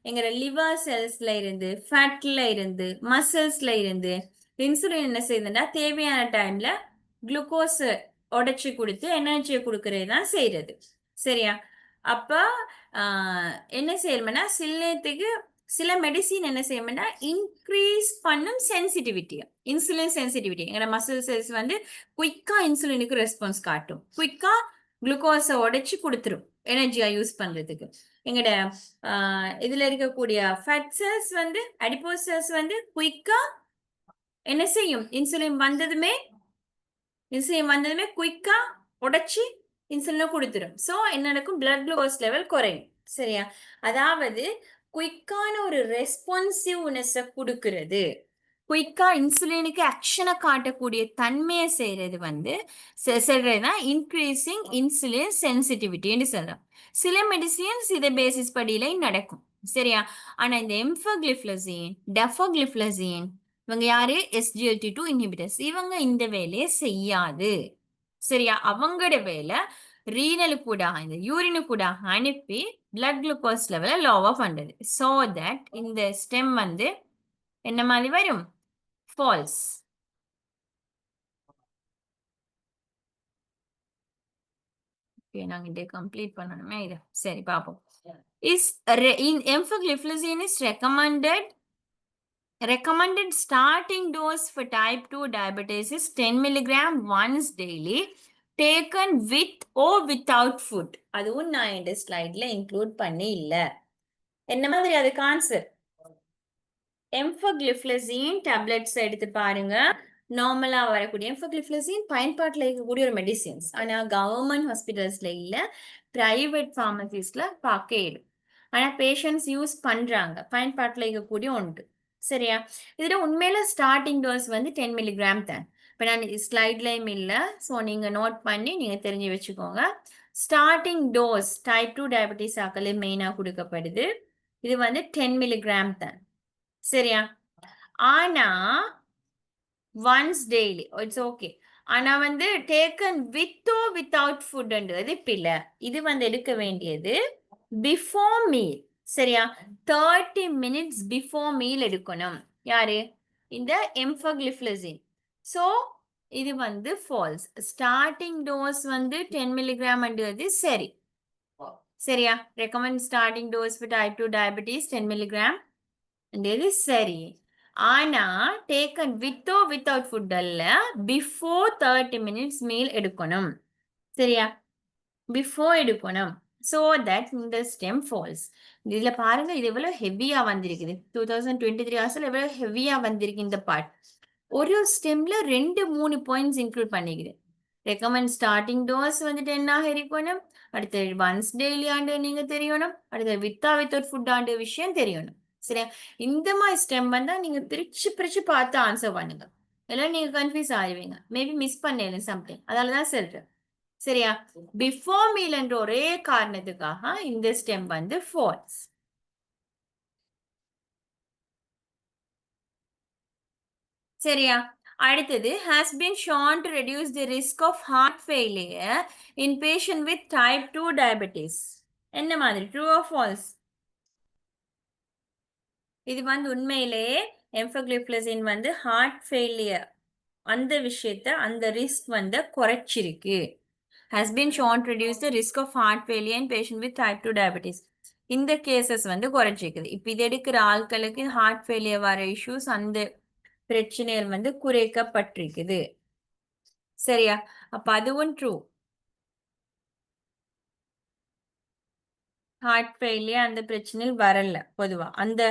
எங்க லிவர் செல்ஸ்ல இருந்து, ஃபேட்ல இருந்து, மசில்ஸ்ல இருந்து இன்சுலின் என்ன செய்யுதுன்னா தேவையான டைம்ல குளுக்கோஸ் உடைச்சு கொடுத்து எனர்ஜியை கொடுக்கறது தான் செய்யறது. சரியா? அப்ப என்ன செய்யணும்னா சில நேரத்துக்கு சில மெடிசின் என்ன செய்யணும்னா இன்க்ரீஸ் பண்ணும் சென்சிட்டிவிட்டி, இன்சுலின் சென்சிட்டிவிட்டி. எங்களோட மசில் செல்ஸ் வந்து குயிக்கா இன்சுலினுக்கு ரெஸ்பான்ஸ் காட்டும், குயிக்கா குளுக்கோஸை உடைச்சு கொடுத்துரும் எனர்ஜியா யூஸ் பண்றதுக்கு. எங்கட இதுல இருக்கக்கூடிய ஃபேட் செல்ஸ் வந்து அடிப்போஸ் செல்ஸ் வந்து குயிக்கா என்ன செய்யும், இன்சுலின் வந்ததுமே குயிக்கா உடைச்சி இன்சுலினை கொடுத்துரும். ஸோ என்ன நடக்கும், பிளட் குளுக்கோஸ் லெவல் குறையும். சரியா? அதாவது குயிக்கான ஒரு ரெஸ்பான்சிவ்னஸை கொடுக்கிறது, குயிக்கா இன்சுலினுக்கு ஆக்ஷனை காட்டக்கூடிய தன்மையை செய்யறது வந்து சொல்றதுதான் இன்க்ரீசிங் இன்சுலின் சென்சிட்டிவிட்டின்னு சொல்றோம். சில மெடிசின்ஸ் இதை பேசிஸ் படியில நடக்கும். சரியா? ஆனா இந்த எம்ஃபக்ளிஃப்ளோசின், டெஃபக்ளிஃப்ளோசின் இவங்க யாரு, SGLT2 இன்ஹிபிட்டர்ஸ், இவங்க இந்த வேலையை செய்யாது. சரியா? அவங்களோட வேலை ரீனலு கூட இந்த யூரினு கூட அனுப்பி பிளட் குளுக்கோஸ் லெவலை லோவா பண்றது. சோ தட் இந்த ஸ்டெம் வந்து என்ன மாதிரி வரும், ஃபால்ஸ். நாங்க இதை கம்ப்ளீட் பண்ணணுமே இது. சரி பாப்போம். Is empagliflozin is recommended starting dose for type 2 diabetes is 10 milligram once daily, taken with or without food. அதுவும் நான் இந்த ஸ்லைட்ல இன்க்ளூட் பண்ணி இல்ல. என்ன மாதிரி அதுக்கு ஆன்சர், எம்ஃபக்ளிஃப்ளோசின் டேப்லெட்ஸ் எடுத்து பாருங்க. நார்மலா வரக்கூடிய எம்ஃபக்ளிஃப்ளோசின் பயன்பாட்டில் இருக்கக்கூடிய ஒரு மெடிசின்ஸ். ஆனா கவர்மெண்ட் ஹாஸ்பிட்டல்ஸ்ல இல்ல, பிரைவேட் ஃபார்மசிஸ்ல பார்க்க. ஆனா பேஷண்ட்ஸ் யூஸ் பண்றாங்க, பயன்பாட்டில் இருக்கக்கூடிய ஒன்று. சரியா? இதுல உண்மையில ஸ்டார்டிங் டோஸ் வந்து 10 மில்லிகிராம் தான். இப்போ நான் ஸ்லைட்லையும் இல்லை, ஸோ நீங்க நோட் பண்ணி நீங்க தெரிஞ்சு வச்சுக்கோங்க. ஸ்டார்டிங் டோஸ் டைப் 2 டயபெட்டிஸ் ஆக்களே மெயினாக கொடுக்கப்படுது. இது வந்து 10 மில்லிகிராம் தான். சரியா? ஆனா ஒன்ஸ் டெய்லி இட்ஸ் ஓகே. ஆனா வந்து டேக்கன் வித் ஓ வித்தவுட் ஃபுட்ன்றது இப்ப இல்ல. இது வந்து எடுக்க வேண்டியது பிஃபோர் மீல். சரியா? 30 மினிட்ஸ் பிஃபோர் மீல் எடுக்கணும். யாரு, இந்த எம்ஃபக்ளிஃப்ளோசின். ஸோ இது வந்து ஃபால்ஸ். ஸ்டார்டிங் டோஸ் வந்து 10 மில்லிகிராம்ன்றது சரி. சரியா? Recommend starting dose for type 2 diabetes 10 milligram சரி. ஆனா taken with or without food அல்ல, பிஃபோர் 30 மினிட்ஸ் மீல் எடுக்கணும். சரியா? பிஃபோர் எடுக்கணும். ஸோ தட் இந்த ஸ்டெம் ஃபால்ஸ். இதுல பாருங்க, இது எவ்வளவு ஹெவியா வந்திருக்குது. 2023 ஹார்ஸ்ல எவ்வளவு ஹெவியா வந்திருக்கு இந்த பார்ட். ஒரு ஸ்டெம்ல 2-3 பாயிண்ட்ஸ் இன்க்ளூட் பண்ணிக்குது. ரெக்கமெண்ட் ஸ்டார்டிங் டோஸ் வந்து 10 இருக்கணும். அடுத்து ஒன்ஸ் டெய்லி ஆண்டு நீங்க தெரியணும். அடுத்து வித்தவுட் ஃபுட் ஆண்டு விஷயம் தெரியணும். சரியா? இந்த மாதிரி ஸ்டெம் வந்தா நீங்க பிரிச்சு பிரிச்சு பார்த்து ஆன்சர் பண்ணுங்க, எல்லாம் நீங்க கன்ஃபியூஸ் ஆயிடுவீங்க, மேபி மிஸ் பண்ணல சம்திங். அதனாலதான் சொல்றேன். சரியா? பிஃபோர் மீல் என்ற ஒரே காரணத்துக்காக இந்த ஸ்டெம் வந்து ஃபால்ஸ். சரியா? அடுத்தது has been shown to reduce the risk of heart failure in patient with type 2 diabetes. என்ன மாதிரி, ட்ரூ ஆர் ஃபால்ஸ்? இது வந்து உண்மையிலேயே எம்ஃபக்ளிஃப்ளோசின் வந்து ஹார்ட் ஃபெயிலியர் அந்த விஷயத்த, அந்த ரிஸ்க் வந்து குறைச்சிருக்கு. has been shown to reduce the risk of heart failure in patient with type 2 diabetes. இந்த கேசஸ் வந்து குறைச்சிருக்குது. இப்போ இது எடுக்கிற ஆட்களுக்கு ஹார்ட் ஃபெயிலியர் வர இஷ்யூஸ், அந்த பிரச்சனைகள் வந்து குறைக்கப்பட்டிருக்குது. சரியா? அப்ப அதுவும் ட்ரூ. ஹார்ட் ஃபெயிலியர் அந்த பிரச்சனையில் வரல, பொதுவா அந்த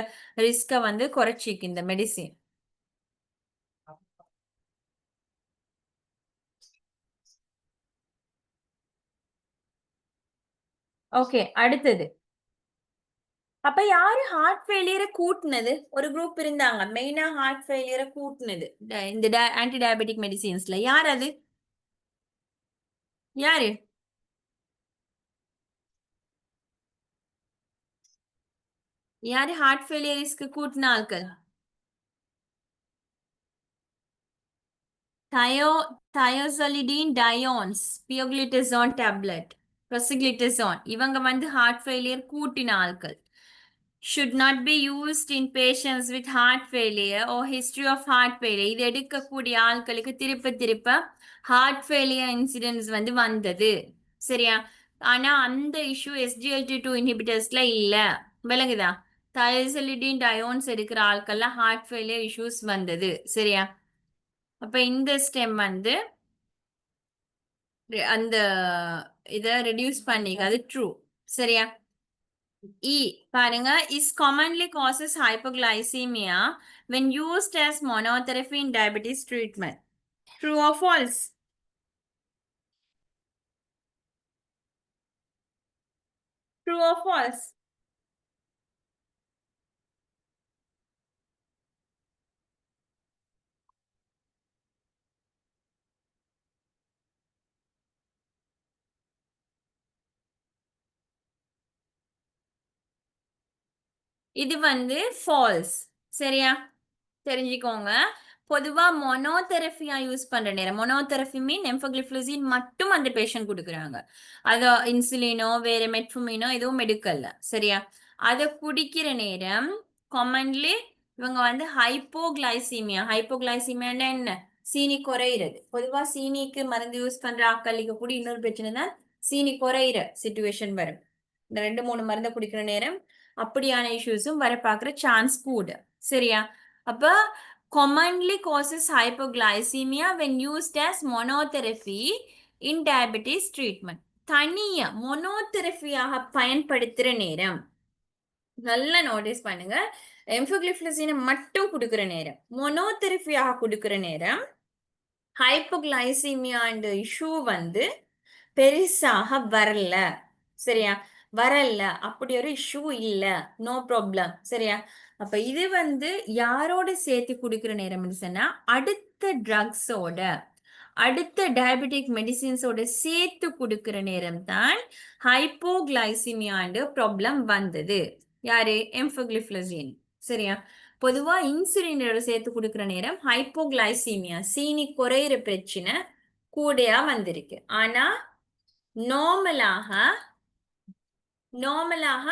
ரிஸ்கை வந்து குறைச்சிக்கு இந்த மெடிசின். ஓகே, அடுத்தது. அப்ப யாரு ஹார்ட் ஃபெயிலியரை கூட்டினது? ஒரு குரூப் இருந்தாங்க மெயினா ஹார்ட் ஃபெயிலியரை கூட்டினது இந்த ஆன்டி டயபெட்டிக் மெடிசின்ஸ்ல. யார் அது? யாரு? யாரு ஹார்ட் ஃபெயிலியர்ஸ்க்கு கூட்டின ஆட்கள்? தயோசலிடீன் டயோன்ஸ், பியோக்ளிட்டசோன் டேப்லெட், ப்ரோசிக்ளிட்டசோன், இவங்க வந்து ஹார்ட் ஃபெயிலியர் கூட்டின ஆட்கள். should not be used in patients with heart failure or history of heart failure. இது எடுக்கக்கூடிய ஆட்களுக்கு திருப்ப திருப்ப ஹார்ட் ஃபெயிலியர் இன்சிடென்ட்ஸ் வந்து வந்தது. சரியா? ஆனா அந்த இஷ்யூ SGLT2 இன்ஹிபிட்டர்ஸ்ல இல்ல. விளங்குதா? தயசலிடின் டயோன்ஸ் எடுக்கிற ஆட்கள்ல ஹார்ட் ஃபெயிலியர் இஷ்யூஸ் வந்தது. சரியா? அப்ப இந்த ஸ்டெம் வந்து அந்த இத ரெடியூஸ் பண்ணிக்க அது ட்ரூ. சரியா? E பாருங்க is commonly causes hypoglycemia when used as monotherapy in diabetes treatment. True or false? True or false? இது வந்து false. சரியா? தெரிஞ்சுக்கோங்க. பொதுவா மொனோதெரபியா யூஸ் பண்ற நேரம் மொனோதெரபி மீன் எம்பக்லிஃப்ளோசின் மட்டும் அந்த பேஷண்ட் கொடுக்குறாங்க. அது இன்சுலினோ வேற மெட்ஃபுமினோ எதுவும் மெடிக்கல்ல. சரியா? அதை குடிக்கிற நேரம் காமன்லி இவங்க வந்து ஹைப்போகிளைசீமியா என்ன? சீனி குறையிறது. பொதுவா சீனிக்கு மருந்து யூஸ் பண்ற ஆக்களுக்கு கூட இன்னொரு பிரச்சனை தான் சீனி குறையிற சிச்சுவேஷன் வரும். இந்த 2-3 மருந்தை குடிக்கிற நேரம் அப்படியான இஷ்யூஸும் வர பார்க்குற சான்ஸ் கூட. சரியா? அப்ப commonly causes hypoglycemia when used as monotherapy in diabetes treatment. தனியா மொனோதெரபியாக பயன்படுத்துற நேரம் நல்லா நோட்டீஸ் பண்ணுங்க. எம்பக்லிஃப்ளோசினை மட்டும் கொடுக்கிற நேரம் மொனோதெரபியாக கொடுக்கிற நேரம் ஹைப்போகிளைசீமியா இஷ்யூ வந்து பெருசாக வரல. சரியா? வரல, அப்படி ஒரு இஷ்யூ இல்ல, நோ ப்ராப்ளம். சரியா? அப்ப இது வந்து யாரோட சேர்த்து குடுக்கிற நேரம் சொன்னா அடுத்த ட்ரக்ஸோட அடுத்த டயபெட்டிக் மெடிசின்ஸோட சேர்த்து கொடுக்கிற நேரம் தான் ஹைப்போகிளைசிமியாண்டு ப்ராப்ளம் வந்தது. யாரு? எம்பக்லிஃப்ளோசின். சரியா? பொதுவா இன்சுலினோட சேர்த்து கொடுக்கிற நேரம் ஹைப்போகிளைசீமியா சீனி குறையிற பிரச்சனை கூடயா வந்திருக்கு. ஆனா நார்மலாக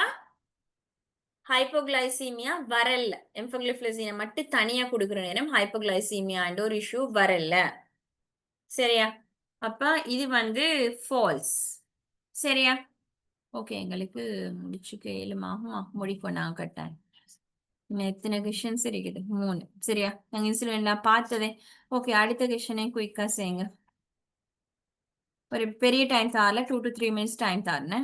ஹைப்போகிளைசீமியா வரல. எம்பக்லிஃப்ளோசினை மட்டும் தனியா கொடுக்கிற நேரம் ஹைப்போகிளைசீமியா ஒரு இஷ்யூ வரல. சரியா? அப்ப இது வந்து ஃபால்ஸ். சரியா? ஓகே, எங்களுக்கு முடிச்சுக்க இயலுமாகுமா? முடிப்போம் நான் கட்டாயம். இன்னும் எத்தனை கொஷின்ஸ் இருக்குது? 3. சரியா? நாங்க இன்சுலின்ல பார்த்ததே. ஓகே, அடுத்த கொஷனை குயிக்கா செய்யுங்க. ஒரு பெரிய டைம் தாரல, 2 to 3 minutes டைம் தாருன்னு.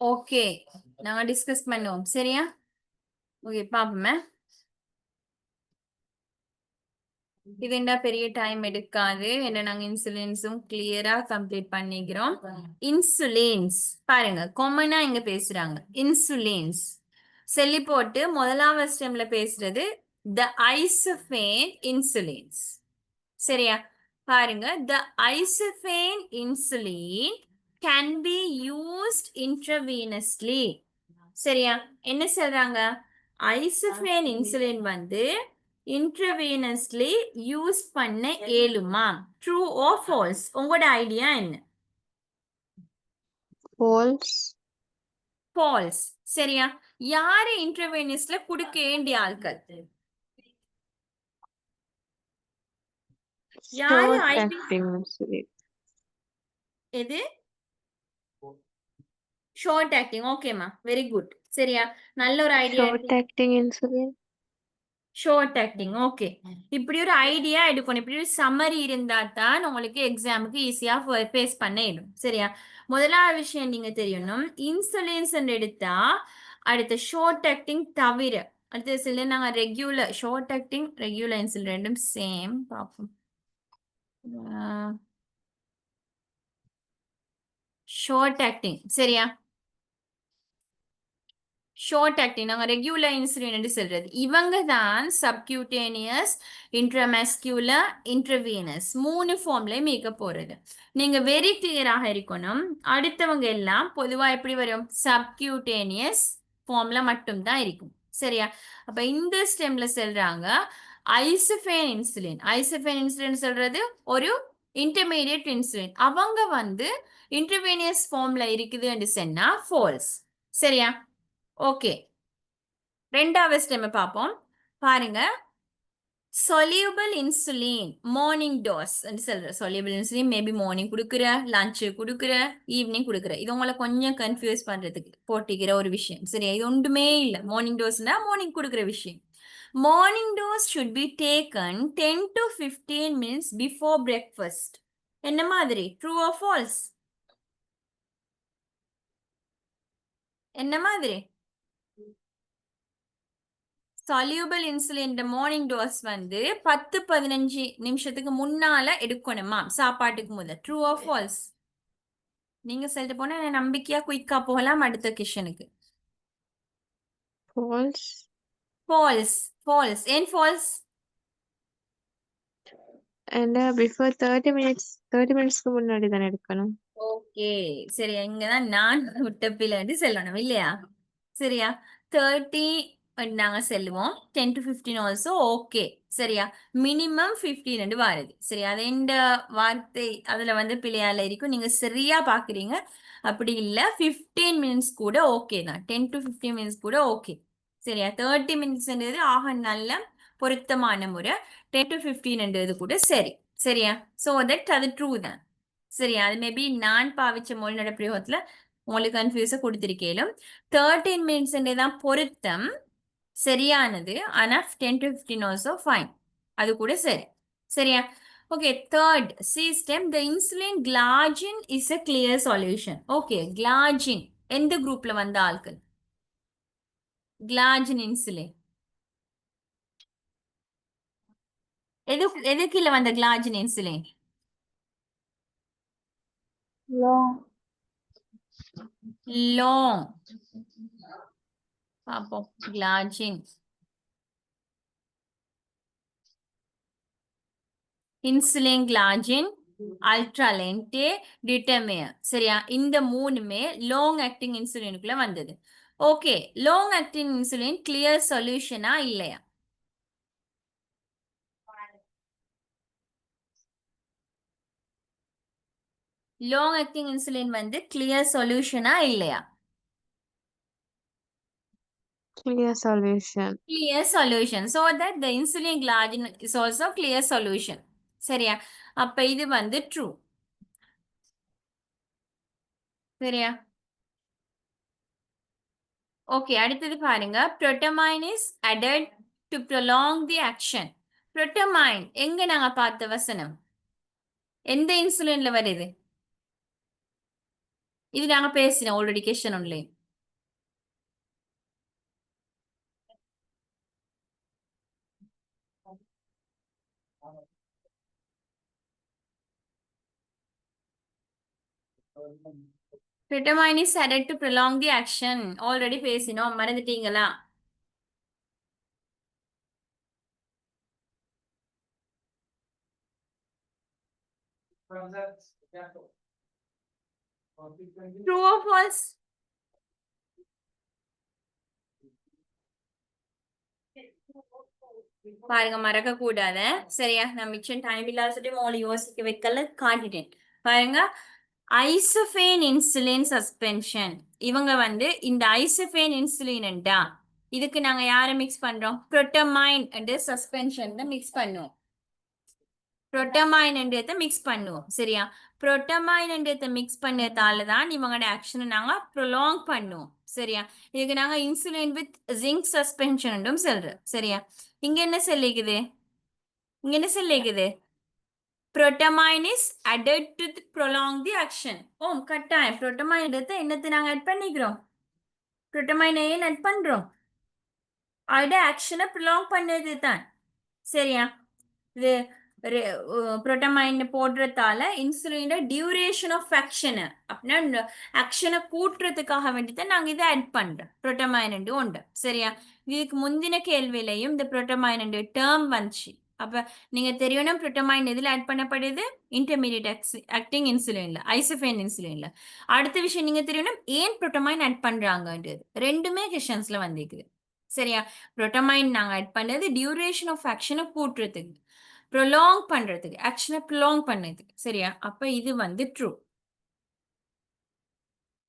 ஓகே, நாங்க டிஸ்கஸ் பண்ணுவோம். சரியா? ஓகே, பாப்போமே. இது என்ன பெரிய டைம் எடுக்காது. என்ன நாங்க இன்சுலின்ஸும் கிளியரா கம்ப்ளீட் பண்ணிக்கிறோம். இன்சுலின்ஸ் பாருங்க, காமனா இங்க பேசுறாங்க. இன்சுலின்ஸ் சொல்லி போட்டு முதலாவது ஸ்டெம்ல பேசுறது த ஐசோஃபேன் இன்சுலின்ஸ். சரியா? பாருங்க, த ஐசோஃபேன் இன்சுலின் கேன் பி யூஸ்ட் இன்ட்ரவீனஸ்லி. சரியா? என்ன சொல்றாங்க? ஐசோஃபேன் இன்சுலின் வந்து இன்ட்ரவீனஸ்லி யூஸ் பண்ண இயலுமா? True or false? உங்களோட ஐடியா என்ன? false, false. சரியா? யாரு இன்ட்ரவீனஸ்ல கொடுக்க வேண்டிய ஆட்கள்? யாரு short ஐவி? acting insulin, எது? Short acting. ஓகேமா, வெரி குட். சரியா? நல்ல ஒரு idea. short acting insulin, short acting. Okay, இப்படி ஒரு ஐடியா எடுக்கணும். இப்படி ஒரு சம்மரி இருந்தா தான் உங்களுக்கு எக்ஸாமுக்கு ஈஸியா ஃபேஸ் பண்ண இடும். சரியா? முதலாவது விஷயம் நீங்க தெரியணும், இன்சுலின்ஸ் எடுத்தா அடுத்த ஷார்ட் ஆக்டிங் தவிர அடுத்த சில நாங்க regular short acting regular insulin ரெண்டும் சேம் பார்ப்போம். Short acting. சரியா? ஷார்ட் ஆக்டிங் நாங்க ரெகுலர் இன்சுலின் என்று சொல்றது. இவங்க தான் சப்கியூட்டேனியஸ், இன்ட்ரமஸ்குலர், இன்ட்ரவீனஸ் மூணு ஃபார்ம்ல மீக்க போறது. நீங்க வெரி கிளியராக இருக்கணும். அடுத்தவங்க எல்லாம் பொதுவா எப்படி வரும்? சப்கியூட்டேனியஸ் ஃபார்ம்ல மட்டும்தான் இருக்கும். சரியா? அப்ப இந்த ஸ்டெம்ல சொல்றாங்க ஐசோஃபேன் இன்சுலின். ஐசோஃபேன் இன்சுலின் சொல்றது ஒரு இன்டர்மீடியட் இன்சுலின். அவங்க வந்து இன்டர்வேனியஸ் ஃபார்ம்ல இருக்குது என்று சொன்னா ஃபால்ஸ். சரியா? ஓகே, ரெண்டாவது ஸ்டெம் பார்ப்போம். பாருங்க, soluble insulin மார்னிங் டோஸ் சொல்ற. soluble insulin மேபி மார்னிங் கொடுக்குற, லஞ்ச் கொடுக்குற, ஈவினிங் கொடுக்குற. இது உங்களை கொஞ்சம் கன்ஃபியூஸ் பண்றதுக்கு போட்டிக்கிற ஒரு விஷயம். சரியா? இது ஒன்றுமே இல்லை. மார்னிங் டோஸ்னா மார்னிங் கொடுக்குற விஷயம். Morning dose should be taken 10 to 15 minutes before breakfast. என்ன மாதிரி? True or false? என்ன மாதிரி? soluble insulin மார்னிங் டோஸ் வந்து 10-15 நிமிஷத்துக்கு முன்னால எடுக்கணுமா சாப்பாட்டுக்கு முதல்? True or false? நீங்க சொல்லிட்டு போனா நம்பிக்கையா குயிக்கா போகலாம் அடுத்த கொஸ்டினுக்கு. false, false. ஃபால்ஸ். ஏன் ஃபால்ஸ்? and before 30 minutes முன்னாடி தானே எடுக்கணும். ஓகே, சரியா? இங்கதான் நான் விட்ட பிள்ளைன்னு சொல்லணும் இல்லையா? சரியா? 30 நாங்க செல்லுவோம். 10 to 15 ஆல்சோ ஓகே. சரியா? மினிமம் 15 வருது. சரியா? அது இந்த வார்த்தை அதுல வந்து பிள்ளையால இருக்கும். நீங்க சரியா பாக்குறீங்க. அப்படி இல்ல 15 மினிட்ஸ் கூட ஓகே தான். 10 to 15 மினிட்ஸ் கூட ஓகே. சரியா? 30 மினிட்ஸ்ன்றது ஆக நல்ல பொருத்தமான முறை. 10 to 15 கூட சரி. சரியா? சோ தட் அது ட்ரூ தான். சரியா? அது மேபி நான் பாவிச்ச மொழிநடை பிரயோகத்துல உங்களுக்கு கன்ஃபியூஸ கொடுத்திருக்கேன். 13 மினிட்ஸ் தான் பொருத்தம் சரியானது. ஆனா 10 to 15 ஆல்சோ ஃபைன். அது கூட சரி. சரியா? Okay, third C stem the insulin glargine is a clear solution. Okay, glargine எந்த குரூப்ல வந்த ஆட்கள்? கிளாஜின் இன்சுலின் எதுக்குள்ள வந்த கிளாஜின் இன்சுலின்? long, long. பாப்போம். கிளாஜின் இன்சுலின் கிளாஜின் அல்ட்ரா லென்டே டிட்டர்மியர். சரியா? இந்த மூணுமே லாங் ஆக்டிங் இன்சுலினுக்குள்ள வந்தது. Okay, long acting insulin clear சொல்யூஷனா இல்லையா? லாங் ஆக்டிங் இன்சுலின் வந்து கிளியர் சொல்யூஷனா இல்லையா? clear solution, Clear solution. So that the insulin glargine is also clear solution. சரியா? அப்ப இது வந்து true. சரியா? ஓகே, அடுத்தது பாருங்க. protamine is added to prolong the action. protamine எங்க நாங்க பார்த்த வசனம்? எந்த இன்சுலின்ல வருது? இது நாங்க பேசினோம் already question only. Tryptamine is added to prolong the action. Already பேசினோம், மறந்துட்டீங்களா? True or false? பாருங்க, மறக்க கூடாத. சரியா? நான் மிச்சம் டைம் இல்லாத மோளை யோசிக்க வைக்கல, காட்டிட்டேன். பாருங்க, ஐசோஃபேன் இன்சுலின் சஸ்பென்ஷன். இவங்க வந்து இந்த ஐசோஃபேன் இன்சுலின்டா இதுக்கு நாங்க யாரை மிக்ஸ் பண்றோம்? புரோட்டமைன் அண்ட் சஸ்பென்ஷன் மிக்ஸ் பண்ணுவோம். புரோட்டமைன் என்றதை மிக்ஸ் பண்ணுவோம். சரியா? புரோட்டமைன் என்றதை மிக்ஸ் பண்ணதால தான் இவங்களோட ஆக்ஷனை நாங்க ப்ரொலாங் பண்ணுவோம். சரியா? இதுக்கு நாங்க இன்சுலின் வித் ஜிங்க் சஸ்பென்ஷன் சொல்றோம். சரியா? இங்க என்ன சொல்லிக்குது? இங்க என்ன சொல்லிக்குது? Protamine is added to prolong the action. ஓம் கட்டாயம் புரோட்டமைன் எடுத்து என்னத்தை நாங்க ஆட் பண்ணிக்கிறோம்? புரோட்டமைன் ஏன் ஆட் பண்றோம்? அதோட ஆக்ஷனை ப்ரொலாங் பண்ணது தான். சரியா? இது புரோட்டமைன் போடுறதால இன்சுலினோட டியூரேஷன் ஆஃப் ஆக்ஷன் அப்படின்னா ஆக்ஷனை கூட்டுறதுக்காக வேண்டிதான் நாங்க இதை ஆட் பண்றோம். புரோட்டமைன் உண்டு. சரியா? இதுக்கு முந்தின கேள்வியிலையும் இந்த புரோட்டமைன் டேர்ம் வந்துச்சு. அப்ப நீங்க தெரியணும் புரோட்டமைன் எதுல ஆட் பண்ணப்படுது? இன்டர்மீடியட் ஆக்டிங் இன்சுலின்ல, ஐசோஃபேன் இன்சுலின்ல. அடுத்த விஷயம் நீங்க தெரியணும் ஏன் புரோட்டமைன் ஆட் பண்றாங்கன்றது. ரெண்டுமே கொஸ்டின்ஸ்ல வந்திருக்குது. சரியா? புரோட்டமைன் நாங்க ஆட் பண்ணது டியூரேஷன் ஆஃப் ஆக்ஷனை கூட்டுறதுக்கு, ப்ரொலாங் பண்றதுக்கு, ஆக்ஷனை ப்ரொலாங் பண்ணதுக்கு. சரியா? அப்ப இது வந்து ட்ரூ.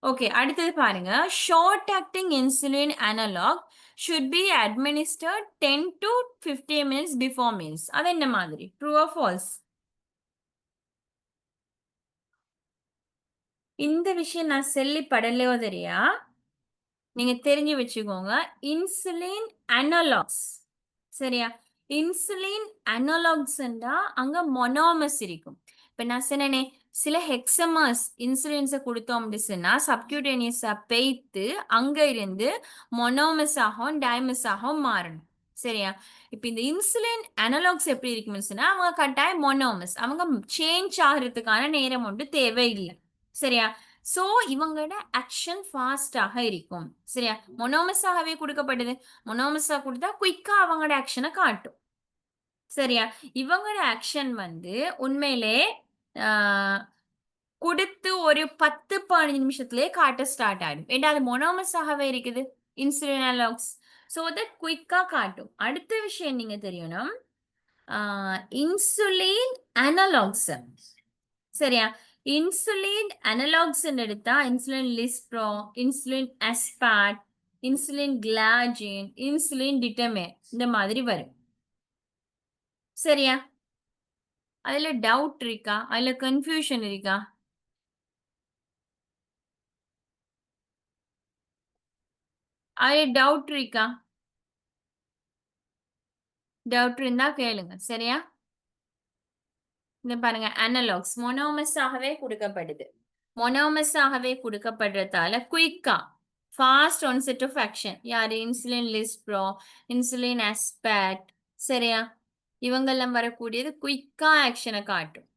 ஓகே, அடுத்தது பாருங்க. Short acting insulin analog should be administered 10 to 15 minutes before meals. அது என்ன மாதிரி? True or false? இந்த விஷயம் நான் செல்லிப்படலையோ தெரியா, நீங்க தெரிஞ்சு வச்சுக்கோங்க. Insulin analogs. சரியா? இன்சுலின் அனலாக்ஸ்ண்டா அங்க மொனோமஸ் இருக்கும். இப்ப நான் சொன்னேனே, சில ஹெக்ஸமர்ஸ் இன்சுலின்ஸை கொடுத்தோம் அப்படின்னா சப்கியூட்டேனியஸா பெய்த்து அங்க இருந்து மொனோமஸ் ஆகும், டைமஸ் ஆகும் மாறணும். சரியா? இப்ப இந்த இன்சுலின் அனலாக்ஸ் எப்படி இருக்குன்னு சொன்னா அவங்க கட்டாயம் மொனோமஸ், அவங்க சேஞ்ச் ஆகிறதுக்கான நேரம் ஒன்று தேவையில்லை. சரியா? சோ இவங்களோட ஆக்ஷன் ஃபாஸ்டாக இருக்கும். சரியா? மொனோமஸாகவே கொடுக்கப்படுது. மொனோமஸா கொடுத்தா குயிக்கா அவங்களோட ஆக்ஷனை காட்டும். சரியா? இவங்களோட ஆக்ஷன் வந்து உண்மையிலே கொடுத்து ஒரு 10-15 நிமிஷத்திலேயே காட்ட ஸ்டார்ட் ஆயிடும். ஏன்னா அது மொனோமஸாகவே இருக்குது இன்சுலின் அனலாக்ஸ். ஸோ தட் குயிக்கா காட்டும். அடுத்த விஷயம் நீங்க தெரியணும், இன்சுலின் அனலாக்ஸ். சரியா? இன்சுலின் அனலாக்ஸ் எடுத்தா insulin lispro, insulin அஸ்பாட், insulin கிளாஜின், insulin டிட்டமே இந்த மாதிரி வரும். சரியா? அதுல டவுட் இருக்கா? அதுல கன்ஃபியூஷன் இருக்கா? அதுல டவுட் இருக்கா? டவுட் இருந்தா கேளுங்க. சரியா? இந்த பாருங்க, அனலாக்ஸ் மொனோமஸ் ஆகவே கொடுக்கப்படுது. மொனோமஸ் ஆகவே கொடுக்கப்படுறதால குயிக்கா ஃபாஸ்ட் ஒன்செட் ஆஃப் ஆக்ஷன். யாரு? Insulin lispro, insulin aspart. சரியா? இவங்கெல்லாம் வரக்கூடியது குயிக்கா ஆக்ஷனை காட்டும்.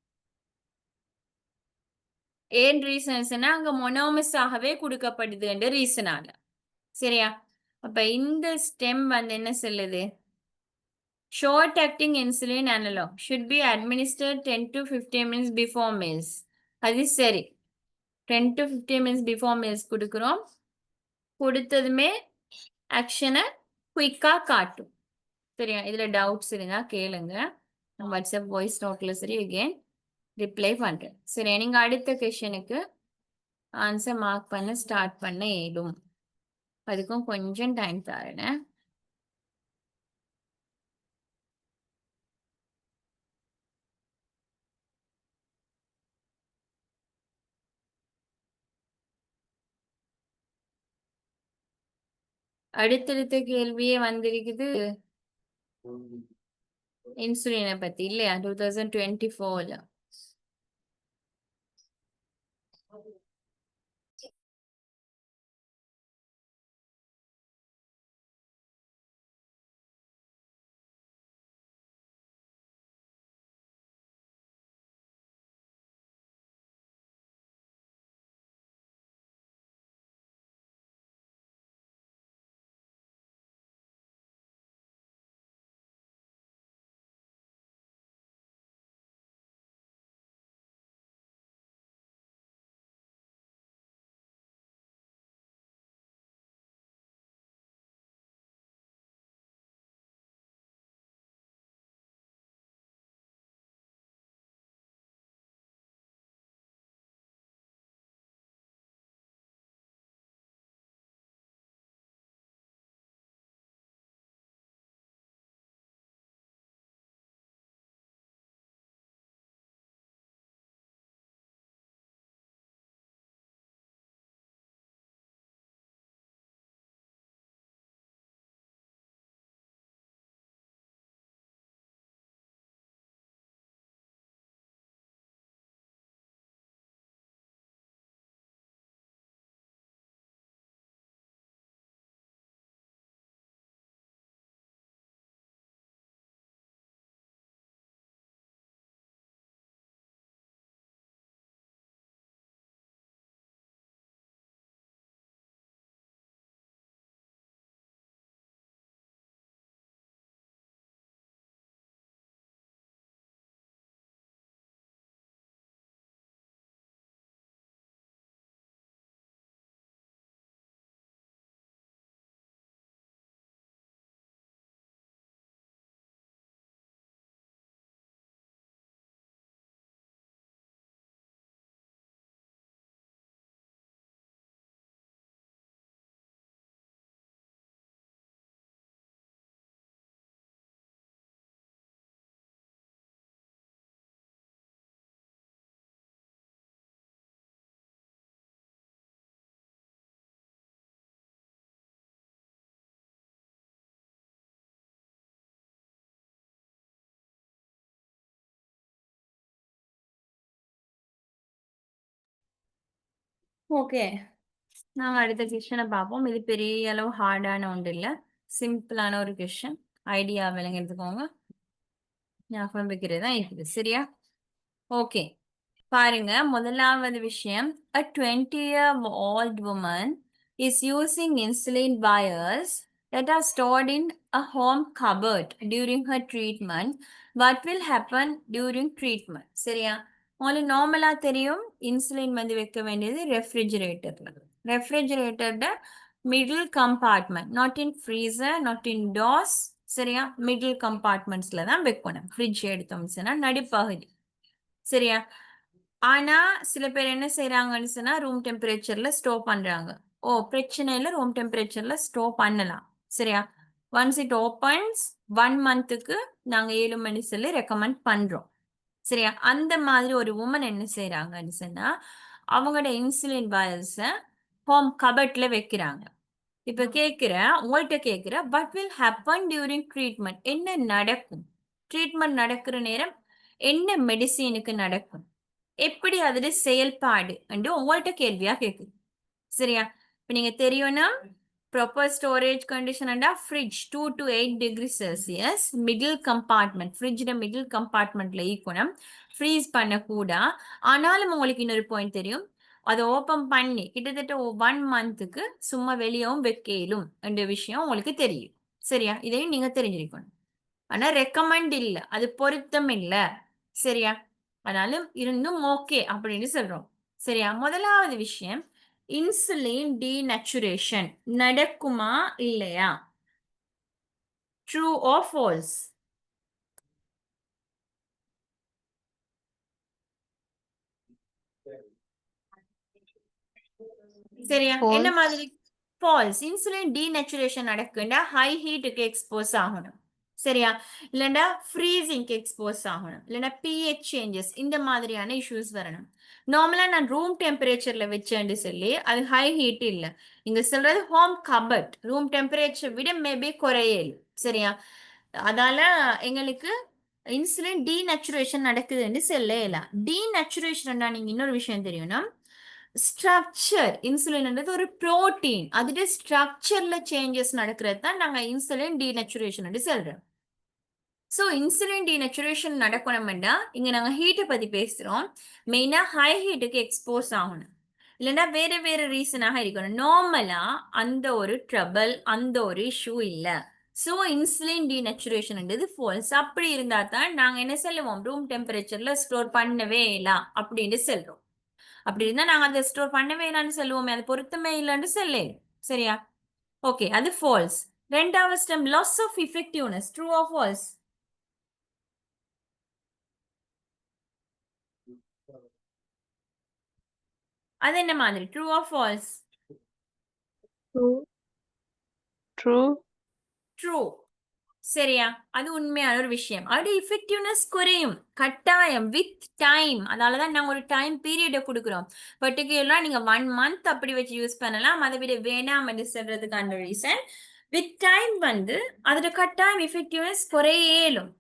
ஏன் ரீசன்ஸ்னா அங்க மொனோமஸ் ஆகவே கொடுக்கப்படுது என்ற ரீசனால. சரியா? அப்ப இந்த ஸ்டெம் வந்து என்ன சொல்லுது? Short acting insulin analog should be administered 10 to 15 minutes before meals. அது சரி. 10 to 15 minutes before meals கொடுக்கிறோம். கொடுத்ததுமே ஆக்ஷனை குயிக்கா காட்டும். சரியா? இதுல டவுட்ஸ் இருந்தா கேளுங்க. வாட்ஸ்அப் வாய்ஸ் நோட்ல சரி அகெயின் ரிப்ளை பண்றேன். சரி, நீங்க அடுத்த கொஸ்டினுக்கு ஆன்சர் மார்க் பண்ண ஸ்டார்ட் பண்ண ஏடும். அதுக்கும் கொஞ்சம் டைம் தரேன். அடுத்தடுத்த கேள்வியே வந்திருக்குது இன்சுலினை பத்தி இல்லையா? 2024ல ஓகே, நாங்க அடுத்த கொஸ்டினை பார்ப்போம். இது பெரிய அளவு ஹார்டான ஒன்று இல்லை, சிம்பிளான ஒரு கொஸ்டின். ஐடியா விளங்கிறதுக்கோங்க, ஞாபகம் வைக்கிறது தான் இருக்குது. சரியா? ஓகே, பாருங்க. முதலாவது விஷயம், a 20-year-old woman is using insulin vials that are stored in a home cupboard during her treatment. What will happen during treatment? சரியா? உங்களுக்கு நார்மலா தெரியும், இன்சுலின் வந்து வைக்க வேண்டியது ரெஃப்ரிஜிரேட்டர்ல. ரெஃப்ரிஜிரேட்டர்ட middle compartment, not in freezer, not in doors. சரியா? மிடில் கம்பார்ட்மெண்ட்ஸ்ல தான் வைக்கணும். ஃப்ரிட்ஜ் எடுத்தோம்னா நடுப்பகுதி. சரியா? ஆனா சில பேர் என்ன செய்யறாங்கன்னு சொன்னா, ரூம் டெம்பரேச்சர்ல ஸ்டோர் பண்றாங்க. ஓ, பிரச்சனை இல்லை, ரூம் டெம்பரேச்சர்ல ஸ்டோர் பண்ணலாம். சரியா? ஒன்ஸ் இட் ஓப்பன்ஸ் 1 மந்த்துக்கு நாங்க 7 மணி சொல்லி ரெக்கமெண்ட் பண்றோம். சரியா? அந்த மாதிரி ஒரு உமன் என்ன செய்யறாங்கன்னு சொன்னா, அவங்களோட இன்சுலின் வயல்ஸ ஹோம் கபட்ல வைக்கிறாங்க. இப்ப உங்கள்கிட்ட கேக்குற, what will happen during treatment? என்ன நடக்கும்? ட்ரீட்மெண்ட் நடக்கிற நேரம் என்ன மெடிசினுக்கு நடக்கும், எப்படி அதோட செயல்பாடு என்று உங்கள்கிட்ட கேள்வியா கேக்குது. சரியா? இப்ப நீங்க தெரியும்னா, ப்ராப்பர் ஸ்டோரேஜ் கண்டிஷன் அண்டா fridge 2 to 8 degree Celsius middle compartment, ஃப்ரிட்ஜோட மிடில் கம்பார்ட்மெண்ட்ல ஈக்கணும். ஃப்ரீஸ் பண்ணக்கூடா. ஆனாலும் உங்களுக்கு இன்னொரு பாயிண்ட் தெரியும், அதை ஓப்பன் பண்ணி கிட்டத்தட்ட 1 மந்த்துக்கு சும்மா வெளியவும் வைக்கலும் என்ற விஷயம் உங்களுக்கு தெரியும். சரியா? இதையும் நீங்க தெரிஞ்சிருக்கணும். ஆனா ரெக்கமெண்ட் இல்ல, அது பொருத்தம் இல்ல. சரியா? ஆனாலும் இருந்தும் ஓகே அப்படின்னு சொல்றோம். சரியா? முதலாவது விஷயம், இன்சுலின் டீநேச்சுரேஷன் நடக்குமா இல்லையா? True or false? சரியா? என்ன false, மாதிரி? ஃபால்ஸ். இன்சுலின் டீநேச்சுரேஷன் நடக்குன்னா ஹை ஹீட்டுக்கு எக்ஸ்போஸ் ஆகணும். சரியா? இல்லைன்னா ஃப்ரீசிங்க்கு எக்ஸ்போஸ் ஆகணும். இல்லைன்னா பிஹெச் சேஞ்சஸ், இந்த மாதிரியான இஷ்யூஸ் வரணும். நார்மலா நான் ரூம் டெம்பரேச்சர்ல வச்சேன்னு சொல்லி அது ஹை ஹீட் இல்ல. இங்க சொல்றது ஹோம் கபட், ரூம் டெம்பரேச்சர் விட மேபி குறையல். சரியா? அதால எங்களுக்கு இன்சுலின் டீநேச்சுரேஷன் நடக்குதுன்னு சொல்லலாம். டீநேச்சுரேஷன் நீங்க இன்னொரு விஷயம் தெரியும்னா, ஸ்ட்ரக்சர், இன்சுலின்ன்றது ஒரு புரோட்டீன், அதுல ஸ்ட்ரக்சர்ல சேஞ்சஸ் நடக்கிறது தான் நாங்க இன்சுலின் டீநேச்சுரேஷன் சொல்றோம். ஸோ இன்சுலின் டீநேச்சுரேஷன் நடக்கணும்னா இங்க நாங்க ஹீட்டை பத்தி பேசுறோம். மெயினா ஹை ஹீட்டுக்கு எக்ஸ்போஸ் ஆகணும். இல்லைன்னா வேற வேற ரீசனாக இருக்கணும். நார்மலா அந்த ஒரு ட்ரபிள், அந்த ஒரு இஷ்யூ இல்ல. ஸோ இன்சுலின் டீநேச்சுரேஷன்ன்றது ஃபால்ஸ். அப்படி இருந்தா தான் நாங்க என்ன சொல்லுவோம், ரூம் டெம்பரேச்சர்ல ஸ்டோர் பண்ணவே இல்லை அப்படின்னு சொல்றோம். அப்படி இருந்தா நாங்க அதை ஸ்டோர் பண்ணவே இல்லைன்னு சொல்லுவோமே, அது பொருத்தமே இல்லைன்னு சொல்ல. சரியா? ஓகே, அது ஃபால்ஸ். ரெண்டாவது stem, loss of effectiveness. True or false? அது என்ன மாதிரி? True or false? true, true, true. சரியா? அது உண்மையான ஒரு விஷயம். அது இஃபெக்டிவ்னஸ் குறையும் கட்டாயம் வித் டைம். அதனாலதான் நாங்க ஒரு டைம் பீரியட கொடுக்குறோம். பர்டிகுலரா நீங்க 1 மந்த் அப்படி வச்சு யூஸ் பண்ணலாம், அதை விட வேணாம் என்று சொல்றதுக்கான ரீசன், வித் டைம் வந்து அதோட கட்டாயம் இஃபெக்டிவ்னஸ் குறையலும்.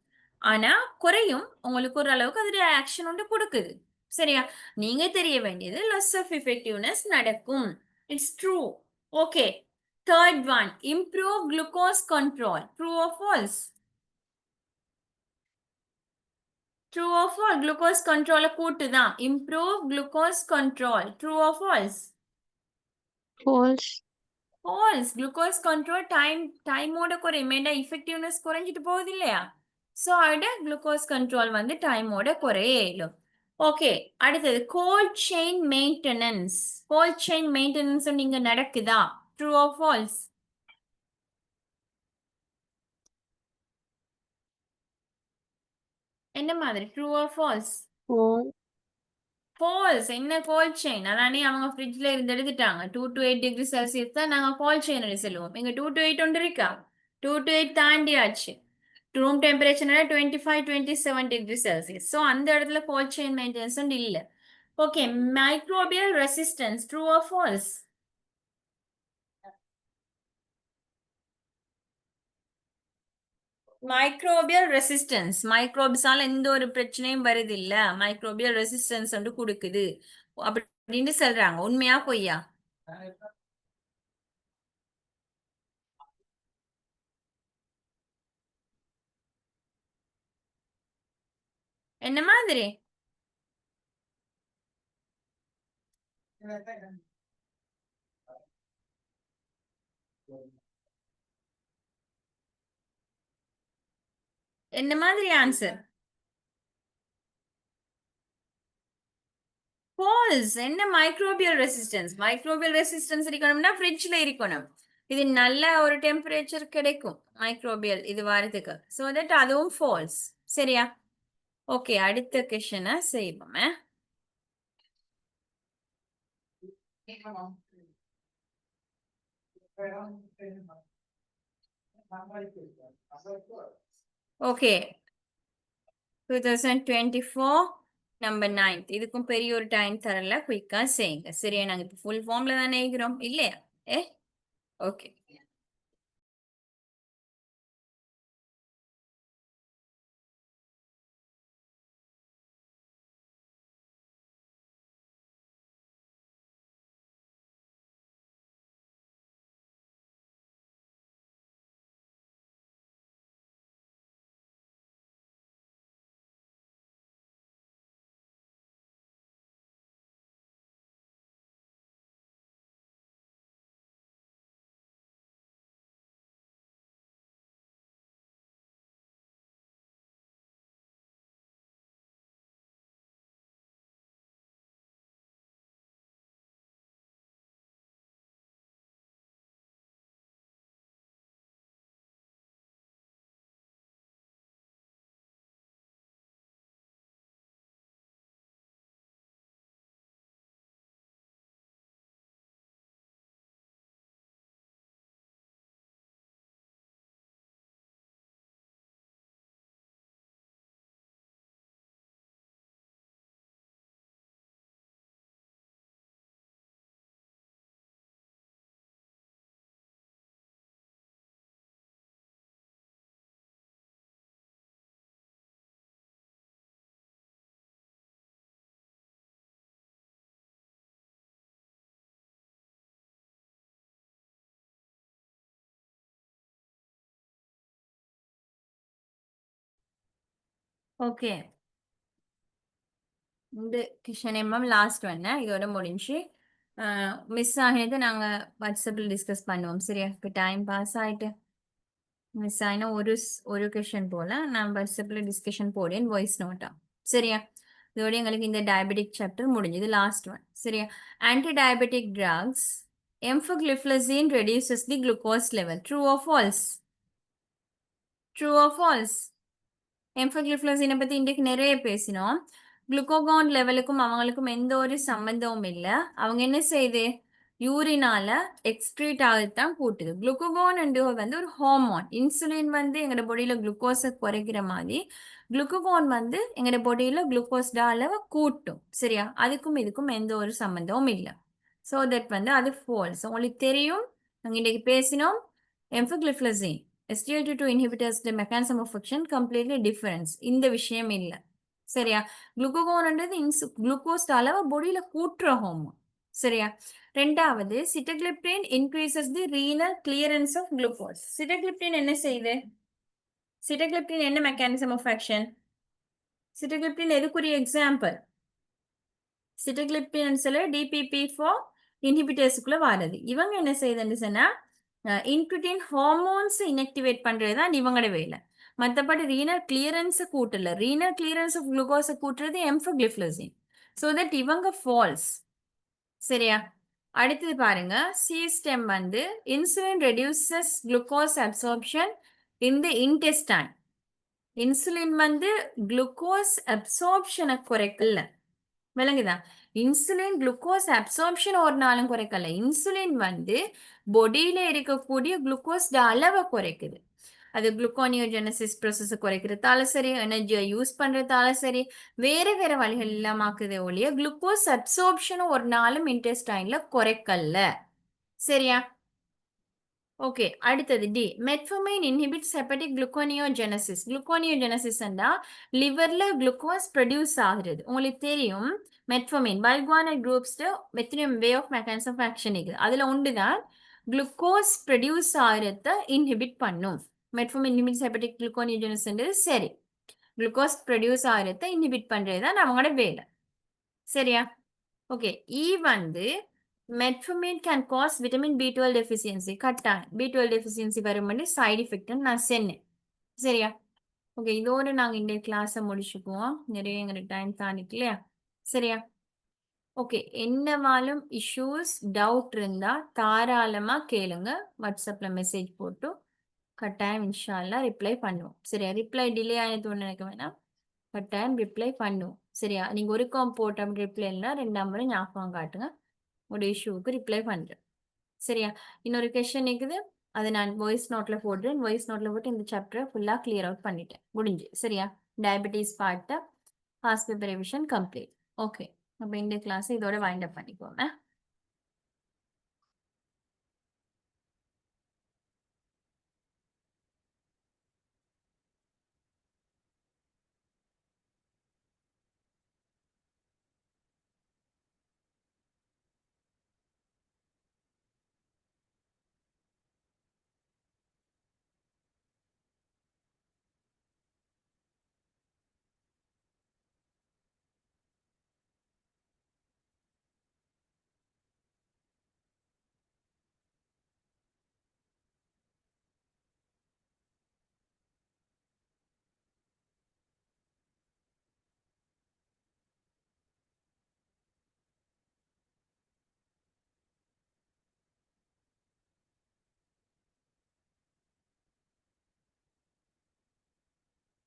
ஆனா குறையும், உங்களுக்கு ஒரு அளவுக்கு அதோட ஆக்ஷன் ஒன்று கொடுக்குது. சரியா? நீங்க தெரிய வேண்டியது, லாஸ் ஆஃப் எஃபெக்டிவ்னஸ் நடக்கும். It's true. Okay, third one, improve glucose control. True or false? True or false? Glucose control கூட்டுதான். Improve glucose control. True or false? false, False. Glucose control டைமோட குறையும். ஏன்னா effectiveness குறைஞ்சிட்டு போகுது இல்லையா? ஸோ அட glucose control வந்து டைமோட குறையலும். Okay, அடுத்தது cold chain maintenance. Cold chain maintenance நீங்க நடக்குதா? True or false? என்ன மாதிரி? True or false? false, false. என்ன கோல்ட் செயின்? அதானே அவங்க ஃப்ரிட்ஜ்ல இருந்து எடுத்துட்டாங்க. 2 to 8 டிகிரி செல்சியஸ் தான் நாங்க கோல்ட் செயின் சொல்லுவோம். இங்க 2 to 8 ஒன்று இருக்கா? 2 to 8 தாண்டியாச்சு. Room temperature 25 27 degree Celsius. So அந்த இடத்துல கோல்ட் செயின் மெயின்டெனன்ஸ் இல்ல. Okay, microbial resistance. True or false? Microbial resistance, மைக்ரோப்ஸால எந்த ஒரு பிரச்சனையும் வருது இல்ல, மைக்ரோபியல் ரெசிஸ்டன்ஸ் வந்து கொடுக்குது. அப்படி அப்படின்னு சொல்றாங்க. உண்மையா பொய்யா? என்ன மாதிரி? என்ன மாதிரி ஆன்சர்? ஃபால்ஸ். என்ன மைக்ரோபியல் ரெசிஸ்டன்ஸ்? மைக்ரோபியல் ரெசிஸ்டன்ஸ் இருக்கணும்னா ஃப்ரிட்ஜ்ல இருக்கணும். இது நல்ல ஒரு டெம்பரேச்சர் கிடைக்கும் மைக்ரோபியல் இது வரதுக்கு. ஸோ தட் அதுவும் ஃபால்ஸ். சரியா? ஓகே, அடுத்த கொஸ்டினை செய்வோமே. Okay, 2024 number 9. இதுக்கும் பெரிய ஒரு டைம் தரல, குயிக்கா செய்யுங்க. சரியா? நாங்க இப்போ ஃபுல் ஃபார்ம்ல தானே இருக்கிறோம் இல்லையா? ஏ ஓகே. ஓகே, இந்த கிஷன் எம்எம் லாஸ்ட் ஒன்னு இதோட முடிஞ்சு. மிஸ் ஆகினது நாங்க வாட்ஸ்அப்பில் டிஸ்கஸ் பண்ணுவோம். சரியா? இப்போ டைம் பாஸ் ஆயிட்டு மிஸ் ஆயினா ஒரு கொஷன் போல நான் வாட்ஸ்அப்பில் டிஸ்கஷன் போடேன் வாய்ஸ் நோட்டா. சரியா? இதோட எங்களுக்கு இந்த டயபெட்டிக் சாப்டர் முடிஞ்சது. Last one. சரியா? Anti diabetic drugs empagliflozin reduces the glucose level. True or false? True or false? எம்ஃபோக்ளிஃப்ளோசினை பத்தி இன்றைக்கு நிறைய பேசினோம். குளுக்கோகான் லெவலுக்கும் அவங்களுக்கும் எந்த ஒரு சம்பந்தமும் இல்லை. அவங்க என்ன செய்யுது? யூரினால எக்ஸ்க்ரீட் ஆகத்தான் கூட்டுது. குளுக்கோகான் வந்து ஒரு ஹார்மோன். இன்சுலின் வந்து எங்களோட பொடியில குளுக்கோஸை குறைக்கிற மாதிரி குளுக்கோகான் வந்து எங்களோட பொடியில குளுக்கோஸ் அளவை கூட்டும். சரியா? அதுக்கும் இதுக்கும் எந்த ஒரு சம்பந்தமும் இல்லை. ஸோ தட் வந்து அது ஃபால்ஸ். உங்களுக்கு தெரியும், நாங்கள் இன்றைக்கு பேசினோம் எம்ஃபோக்ளிஃப்ளோசின் SGLT2 inhibitors the mechanism of action completely different. இந்த விஷயம் இல்ல. சரியா? குளுக்கோகோன்ன்றது குளுக்கோஸ் அளவை பொடியில கூட்டுற ஹோமோன். சரியா? ரெண்டாவது, சிட்டோகிளிப்டின் increases the renal clearance of glucose. சிட்டோகிளிப்டின் என்ன செய்யுது? சிட்டோகிளிப்டின் என்ன மெக்கானிசம் ஆஃப் ஆக்ஷன்? சிட்டோகிளிப்டின் எதுக்குரிய எக்ஸாம்பிள்? சிட்டோகிளிப்டின் சொல்ல DPP4 இன்ஹிபிட்டர்ஸுக்குள்ள வாரது. இவங்க என்ன செய்யுதுன்னு சொன்னா இன்க்ரிட்டின் ஹார்மோன்ஸ் இன்ஆக்டிவேட் பண்றது தான் இவங்களோட வேலை. மற்றபடி ரீனல் கிளியரன்ஸை கூட்டல. ரீனல் கிளியரன்ஸ் ஆஃப் குளுக்கோஸை கூட்டுறது எம்ஃபோக்ளிஃப்ளோசின். ஸோ தட் இவங்க ஃபால்ஸ். சரியா? அடுத்தது பாருங்க, சிஸ்டம் வந்து insulin reduces glucose absorption in the intestine. Insulin வந்து குளுக்கோஸ் அப்சார்ப்ஷனை குறைக்கல. விளங்குதா? இன்சுலின் குளுக்கோஸ் அப்சார்ப்ஷன் ஒரு நாளும் குறைக்கல. இன்சுலின் வந்து பொடியில இருக்கக்கூடிய குளுக்கோஸ் அளவை குறைக்குது. அது குளுக்கோனியோஜெனசிஸ் ப்ரோசஸை குறைக்கிறதால சரி, எனர்ஜியை யூஸ் பண்றதால சரி, வேற வேற வழிகள் இல்லாமக்குதே ஒழிய குளுக்கோஸ் அப்சார்ப்ஷனும் ஒரு நாளும் இன்டெஸ்டைன்ல குறைக்கல. சரியா? ஓகே. அடுத்தது D. Metformin inhibits hepatic gluconeogenesis. குளுக்கோனியோஜெனசிஸ்ன்னா லிவர்ல குளுக்கோஸ் ப்ரொடியூஸ் ஆகுறது. உங்களுக்கு தெரியும் மெட்ஃபர்மைன் பைகுவானைல் குரூப்ஸ்ல எத்தனையோ way of mechanism of action இருக்குது. அதுல ஒன்று தான் குளுக்கோஸ் ப்ரொடியூஸ் ஆகிறத இன்ஹிபிட் பண்ணும். மெட்ஃபர்மைன் இன்ஹிபிட்ஸ் ஹெபடிக் குளுக்கோனியோஜெனசிஸ்ன்றது சரி. குளுக்கோஸ் ப்ரொடியூஸ் ஆகிறத இன்ஹிபிட் பண்றது தான் நம்மளோட வேலை. சரியா? ஓகே. இ வந்து மெட்ஃபர்மைன் கேன் காஸ் விட்டமின் பி12 டெஃபிஷியன்சி. கட்டாயம் பி12 டெஃபிஷியன்சி வரும்போது சைடு எஃபெக்ட்னு நான் சொன்னேன். சரியா? ஓகே. இதோட நாங்க இந்த கிளாஸை முடிச்சுக்குவோம். நிறைய எங்களுக்கு டைம் தாண்டிட்டு இல்லையா? சரியா? ஓகே. என்னவாலும் இஷ்யூஸ் டவுட் இருந்தா தாராளமா கேளுங்க. வாட்ஸ்அப்ல மெசேஜ் போட்டு கட்டாயம் இன்ஷா அல்லாஹ் ரிப்ளை பண்ணுவோம். சரியா? ரிப்ளை டிலே ஆயிடும்னு நினைக்க வேணாம். கட்டாயம் ரிப்ளை பண்ணுவோம். சரியா? நீங்க ஒரு போட்ட ரிப்ளை இல்லைன்னா 2ஆம் முறை ஞாபகம் காட்டுங்க. ஒரு இஷ்யூவுக்கு ரிப்ளை பண்றேன். சரியா? இன்னொரு கொஸ்டின் இருக்குது. அதை நான் வாய்ஸ் நோட்ல போடுறேன். வாய்ஸ் நோட்ல போட்டு இந்த சாப்டரை ஃபுல்லா கிளியர் அவுட் பண்ணிட்டேன். முடிஞ்சு. சரியா? டயபெட்டிஸ் பார்ட்ட past paper revision complete. Okay. அப்ப இந்த கிளாஸ் இதோட வைண்ட் அப் பண்ணிக்கோங்க.